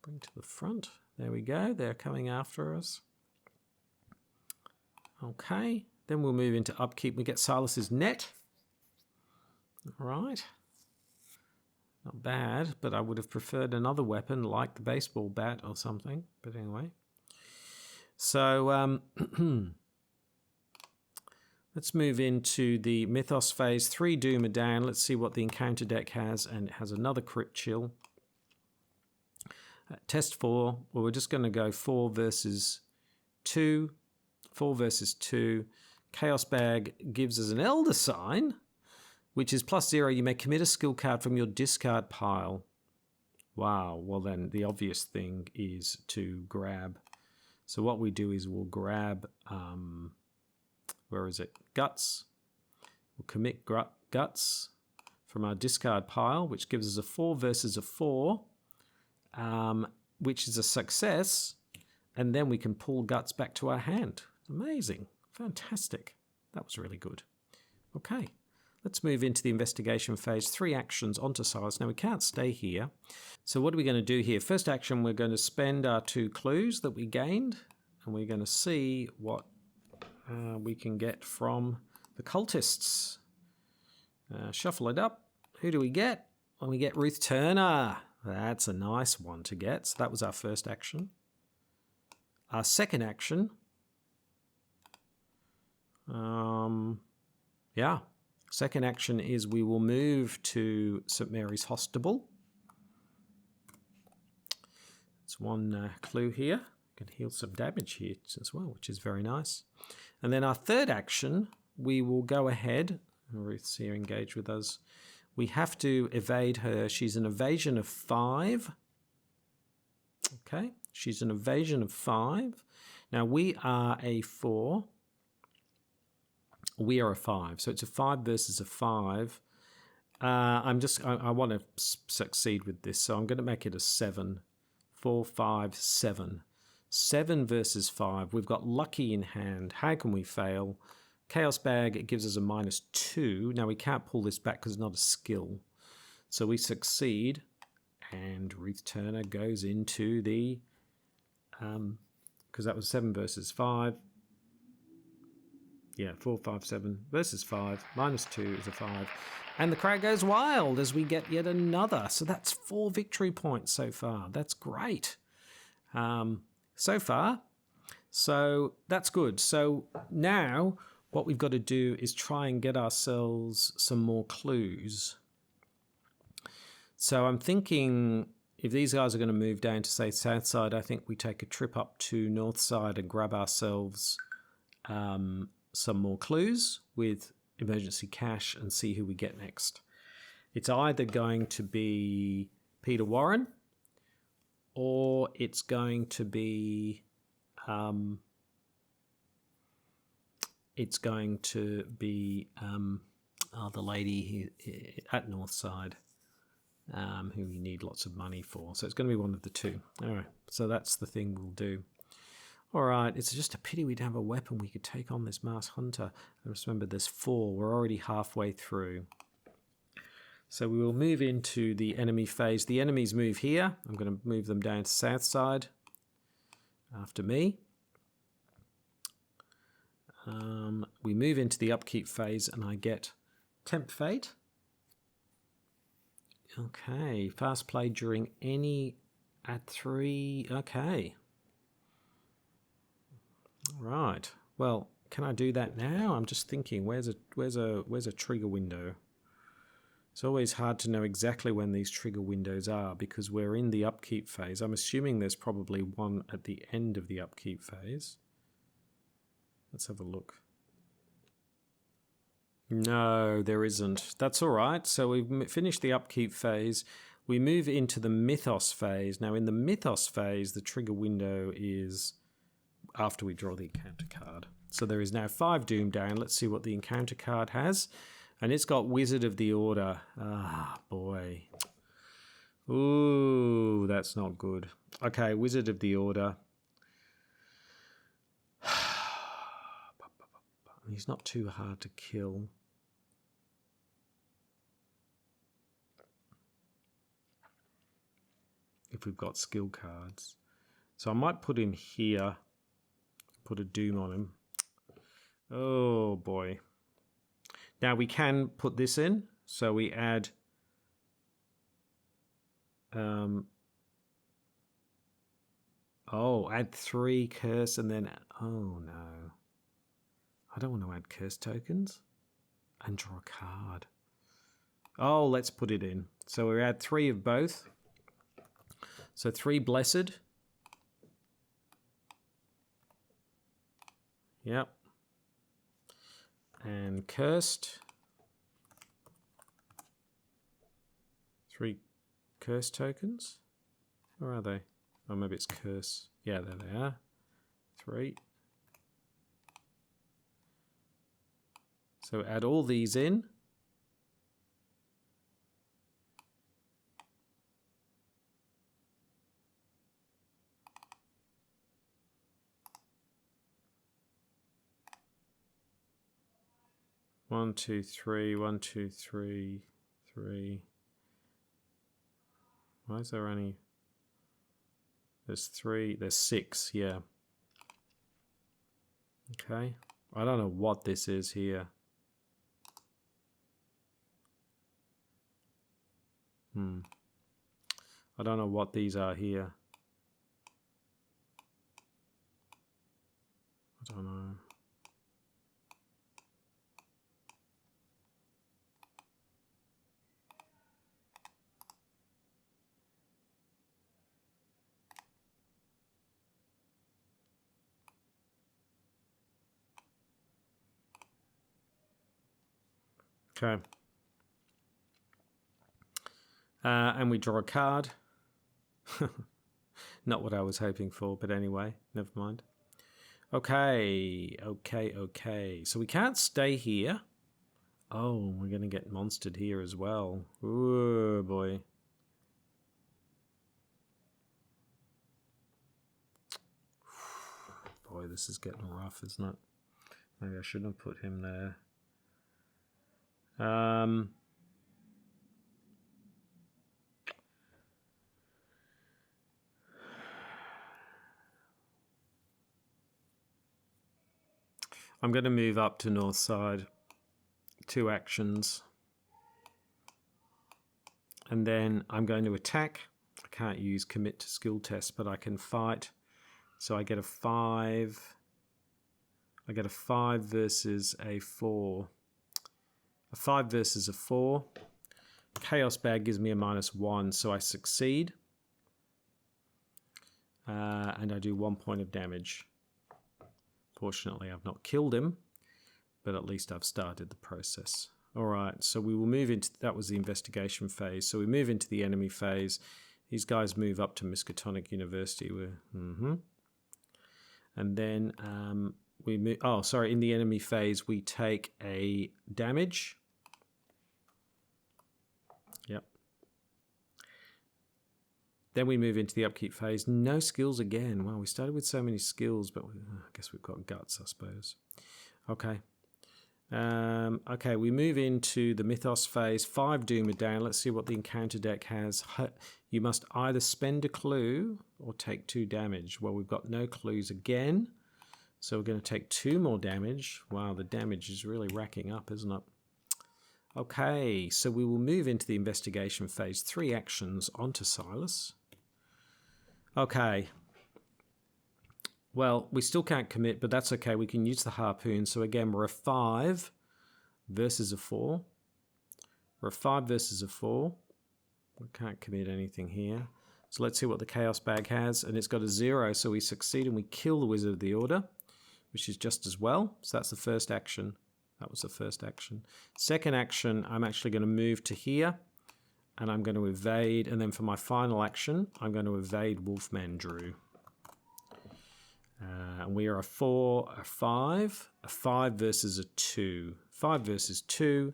Bring to the front. There we go. They're coming after us. Okay, then we'll move into upkeep. We get Silas's net. All right. Not bad, but I would have preferred another weapon like the baseball bat or something. But anyway. So Let's move into the Mythos phase. 3 Doom are down. Let's see what the encounter deck has. And it has another Crit Chill. Test 4. Well, we're just going to go 4 versus 2. 4 versus 2. Chaos Bag gives us an Elder Sign, which is +0. You may commit a skill card from your discard pile. Wow. Well, then the obvious thing is to grab. So what we do is we'll grab, where is it? Guts. We'll commit Guts from our discard pile, which gives us a 4 versus a 4, which is a success. And then we can pull Guts back to our hand. Amazing. Fantastic. That was really good. Okay. Let's move into the investigation phase. 3 actions onto Silas. Now, we can't stay here. So what are we going to do here? First action, we're going to spend our 2 clues that we gained. And we're going to see what we can get from the cultists. Shuffle it up. Who do we get? Well, we get Ruth Turner. That's a nice one to get. So that was our first action. Our second action. Second action is we will move to St. Mary's Hospital. It's one clue here. We can heal some damage here as well, which is very nice. And then our third action, we will go ahead. Ruth's here engaged with us. We have to evade her. She's an evasion of 5. Okay, she's an evasion of 5. Now we are a 4. We are a 5. So it's a 5 versus a 5. I want to succeed with this, so I'm going to make it a 7. 4, 5, 7. 7 versus 5. We've got lucky in hand. How can we fail? Chaos Bag, it gives us a -2. Now we can't pull this back because it's not a skill. So we succeed. And Ruth Turner goes into the... because that was 7 versus 5. Yeah, 4, 5, 7 versus 5. -2 is a 5. And the crowd goes wild as we get yet another. So that's 4 victory points so far. That's great. So far. So that's good. So now what we've got to do is try and get ourselves some more clues. So I'm thinking if these guys are going to move down to, say, south side, I think we take a trip up to north side and grab ourselves some more clues with emergency cash and see who we get next. It's either going to be Peter Warren or it's going to be the lady at Northside who we need lots of money for. So it's going to be one of the two. All right, so that's the thing we'll do. All right, it's just a pity we don't have a weapon we could take on this Masked Hunter. I just remember there's 4. We're already halfway through. So we will move into the enemy phase. The enemies move here. I'm going to move them down to south side after me. We move into the upkeep phase and I get Tempt Fate. Okay, fast play during any at 3. Okay. Right. Well, can I do that now? I'm just thinking, where's a trigger window? It's always hard to know exactly when these trigger windows are because we're in the upkeep phase. I'm assuming there's probably one at the end of the upkeep phase. Let's have a look. No, there isn't. That's all right. So we've finished the upkeep phase. We move into the Mythos phase. Now, in the Mythos phase, the trigger window is after we draw the encounter card. So there is now 5 Doom down. Let's see what the encounter card has. And it's got Wizard of the Order. Ah, boy. Ooh, that's not good. Okay, Wizard of the Order. He's not too hard to kill. If we've got skill cards. So I might put him here. Put a Doom on him. Oh boy. Now we can put this in. So we add add 3 curse and then oh no. I don't want to add curse tokens. And draw a card. Oh, let's put it in. So we add 3 of both. So 3 blessed. Yep. And cursed. 3 curse tokens. Where are they? Oh, maybe it's curse. Yeah, there they are. 3. So add all these in. One, two, three, 1, 2, 3, 3. Why is there only... There's 3, there's 6, yeah. Okay. I don't know what this is here. I don't know what these are here. I don't know. Okay. And we draw a card. Not what I was hoping for, but anyway, never mind. Okay. So we can't stay here. Oh, we're going to get monstered here as well. Oh, boy. Boy, this is getting rough, isn't it? Maybe I shouldn't have put him there. I'm going to move up to north side. 2 actions. And then I'm going to attack. I can't use commit to skill test, but I can fight. So I get a 5. I get a 5 versus a 4. A 5 versus a 4. Chaos Bag gives me a -1, so I succeed. And I do 1 point of damage. Fortunately, I've not killed him, but at least I've started the process. All right, so we will move into, that was the investigation phase. So we move into the enemy phase. These guys move up to Miskatonic University. And then we move, oh, sorry, in the enemy phase, we take a damage. Yep. Then we move into the upkeep phase. No skills again. Well, we started with so many skills, but I guess we've got guts, I suppose. Okay. Okay, we move into the Mythos phase. 5 Doom a down. Let's see what the encounter deck has. You must either spend a clue or take 2 damage. Well, we've got no clues again, so we're going to take 2 more damage. Wow, the damage is really racking up, isn't it? Okay, so we will move into the investigation phase. 3 actions onto Silas. Okay. Well, we still can't commit, but that's okay. We can use the harpoon. So again, we're a 5 versus a 4. We're a 5 versus a 4. We can't commit anything here. So let's see what the Chaos Bag has. And it's got a 0, so we succeed and we kill the Wizard of the Order, which is just as well. So that's the first action. That was the first action. Second action, I'm actually going to move to here. And I'm going to evade. And then for my final action, I'm going to evade Wolfman Drew. And we are a 4, a 5. A 5 versus a 2. 5 versus 2.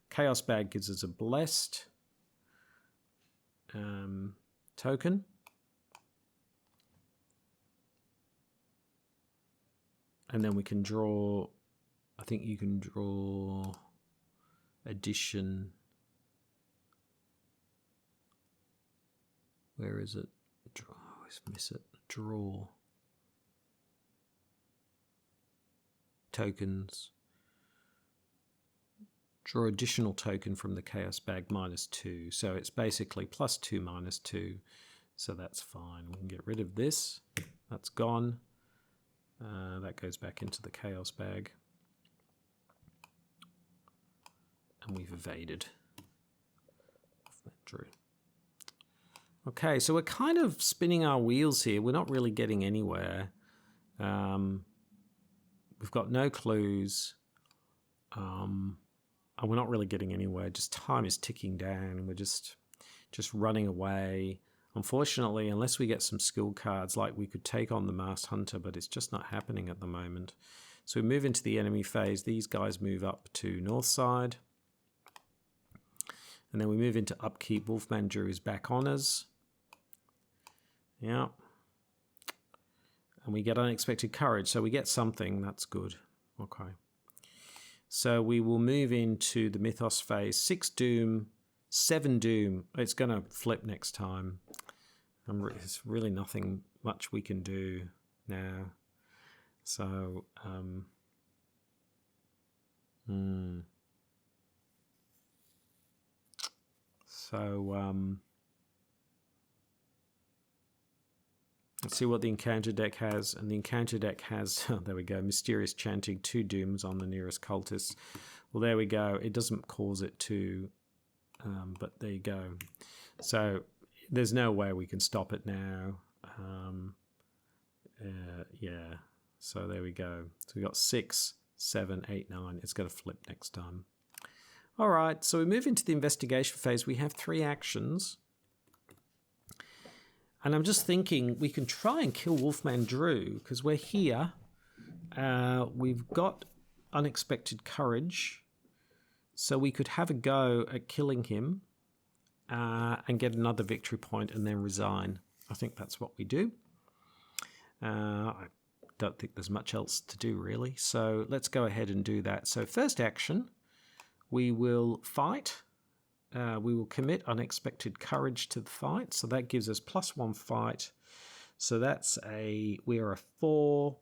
Chaos Bag gives us a blessed token. And then we can draw, I think you can draw addition. Where is it? Draw, I always miss it. Draw. Tokens. Draw additional token from the Chaos Bag -2. So it's basically +2 -2. So that's fine. We can get rid of this. That's gone. That goes back into the Chaos Bag. And we've evaded. Drew. Okay, so we're kind of spinning our wheels here. We're not really getting anywhere. We've got no clues. And we're not really getting anywhere. Just time is ticking down. We're just running away. Unfortunately, unless we get some skill cards, like we could take on the Masked Hunter, but it's just not happening at the moment. So we move into the enemy phase. These guys move up to north side. And then we move into upkeep. Wolfman Drew is back on us. Yeah. And we get unexpected courage. So we get something. That's good. Okay. So we will move into the Mythos phase. 6 Doom, 7 Doom. It's going to flip next time. There's really nothing much we can do now. So, let's see what the encounter deck has. And the encounter deck has, oh, there we go, Mysterious Chanting, 2 Dooms on the nearest cultist. Well, there we go. It doesn't cause it to, but there you go. So there's no way we can stop it now. Yeah, so there we go. So we got 6, 7, 8, 9. It's going to flip next time. All right, so we move into the investigation phase. We have 3 actions. And I'm just thinking we can try and kill Wolfman Drew because we're here. We've got unexpected courage. So we could have a go at killing him and get another victory point and then resign. I think that's what we do. I don't think there's much else to do, really. So let's go ahead and do that. So first action, we will fight. We will commit unexpected courage to the fight. So that gives us +1 fight. So that's we're a 4,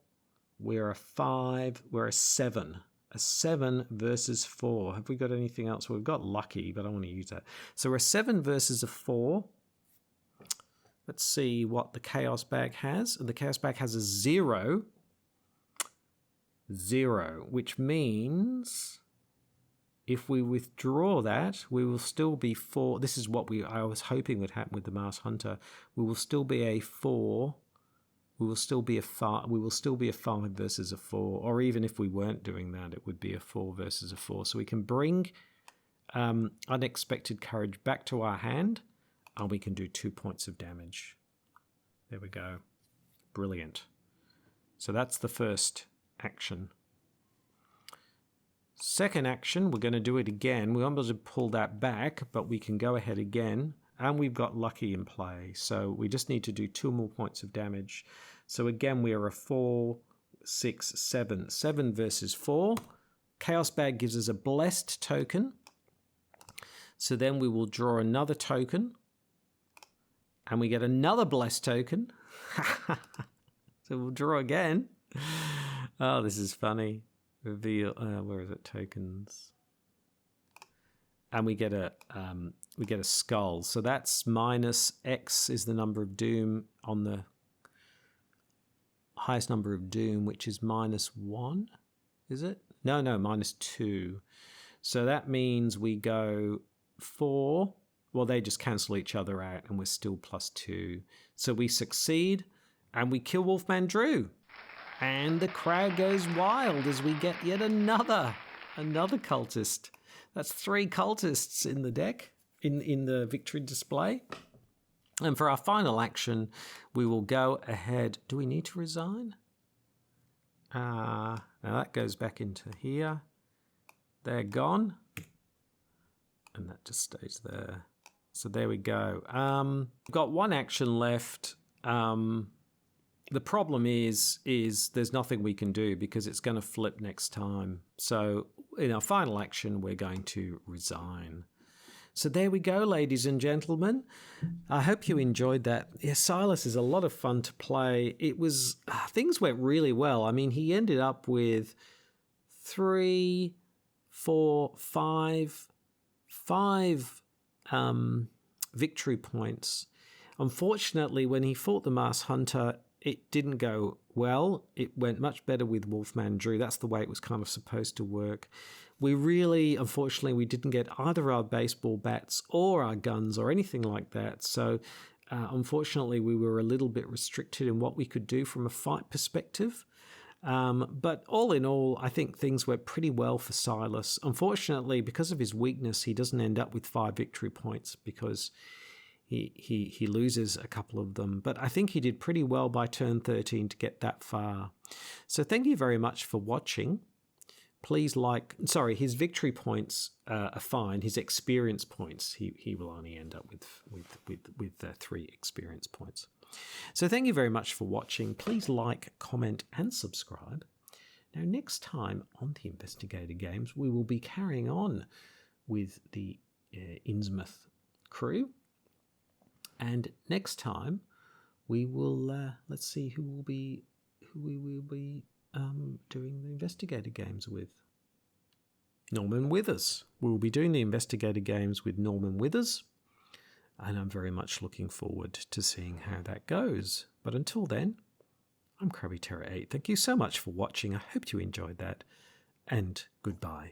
we're a 5, we're a 7. A 7 versus 4. Have we got anything else? We've got lucky, but I want to use that. So we're a 7 versus a 4. Let's see what the Chaos Bag has. The Chaos Bag has a 0. 0, which means if we withdraw that, we will still be 4. This is what I was hoping would happen with the Masked Hunter. We will still be a 4. We will still be a 5. We will still be a 5 versus a 4. Or even if we weren't doing that, it would be a 4 versus a 4. So we can bring unexpected courage back to our hand, and we can do 2 points of damage. There we go. Brilliant. So that's the first action. Second action, we're going to do it again. We're able to pull that back, but we can go ahead again. And we've got lucky in play. So we just need to do 2 more points of damage. So again, we are a 4, 6, 7. 7 versus 4. Chaos Bag gives us a blessed token. So then we will draw another token. And we get another blessed token. So we'll draw again. Oh, this is funny. Reveal, where is it? Tokens. And we get a skull. So that's -X is the number of doom on the highest number of doom, which is -1. Is it? No, -2. So that means we go 4. Well, they just cancel each other out, and we're still +2. So we succeed, and we kill Wolfman Drew. And the crowd goes wild as we get yet another cultist. That's 3 cultists in the deck, in the victory display. And for our final action, we will go ahead. Do we need to resign? Now that goes back into here. They're gone. And that just stays there. So there we go. We've got 1 action left. The problem is there's nothing we can do because it's going to flip next time. So in our final action, we're going to resign. So there we go, ladies and gentlemen. I hope you enjoyed that. Yeah, Silas is a lot of fun to play. It was, things went really well. I mean, he ended up with 3, 4, 5 victory points. Unfortunately, when he fought the Masked Hunter, it didn't go well, it went much better with Wolfman Drew. That's the way it was kind of supposed to work. We really, unfortunately, we didn't get either our baseball bats or our guns or anything like that. So, unfortunately, we were a little bit restricted in what we could do from a fight perspective. But all in all, I think things went pretty well for Silas. Unfortunately, because of his weakness, he doesn't end up with 5 victory points because he loses a couple of them. But I think he did pretty well by turn 13 to get that far. So thank you very much for watching. Please his victory points are fine. His experience points, he will only end up with 3 experience points. So thank you very much for watching. Please like, comment, and subscribe. Now, next time on the Investigator Games, we will be carrying on with the Innsmouth crew. And next time, we will let's see who we will be doing the Investigator Games with. Norman Withers. We will be doing the Investigator Games with Norman Withers. And I'm very much looking forward to seeing how that goes. But until then, I'm Krabby Terror 8. Thank you so much for watching. I hope you enjoyed that. And goodbye.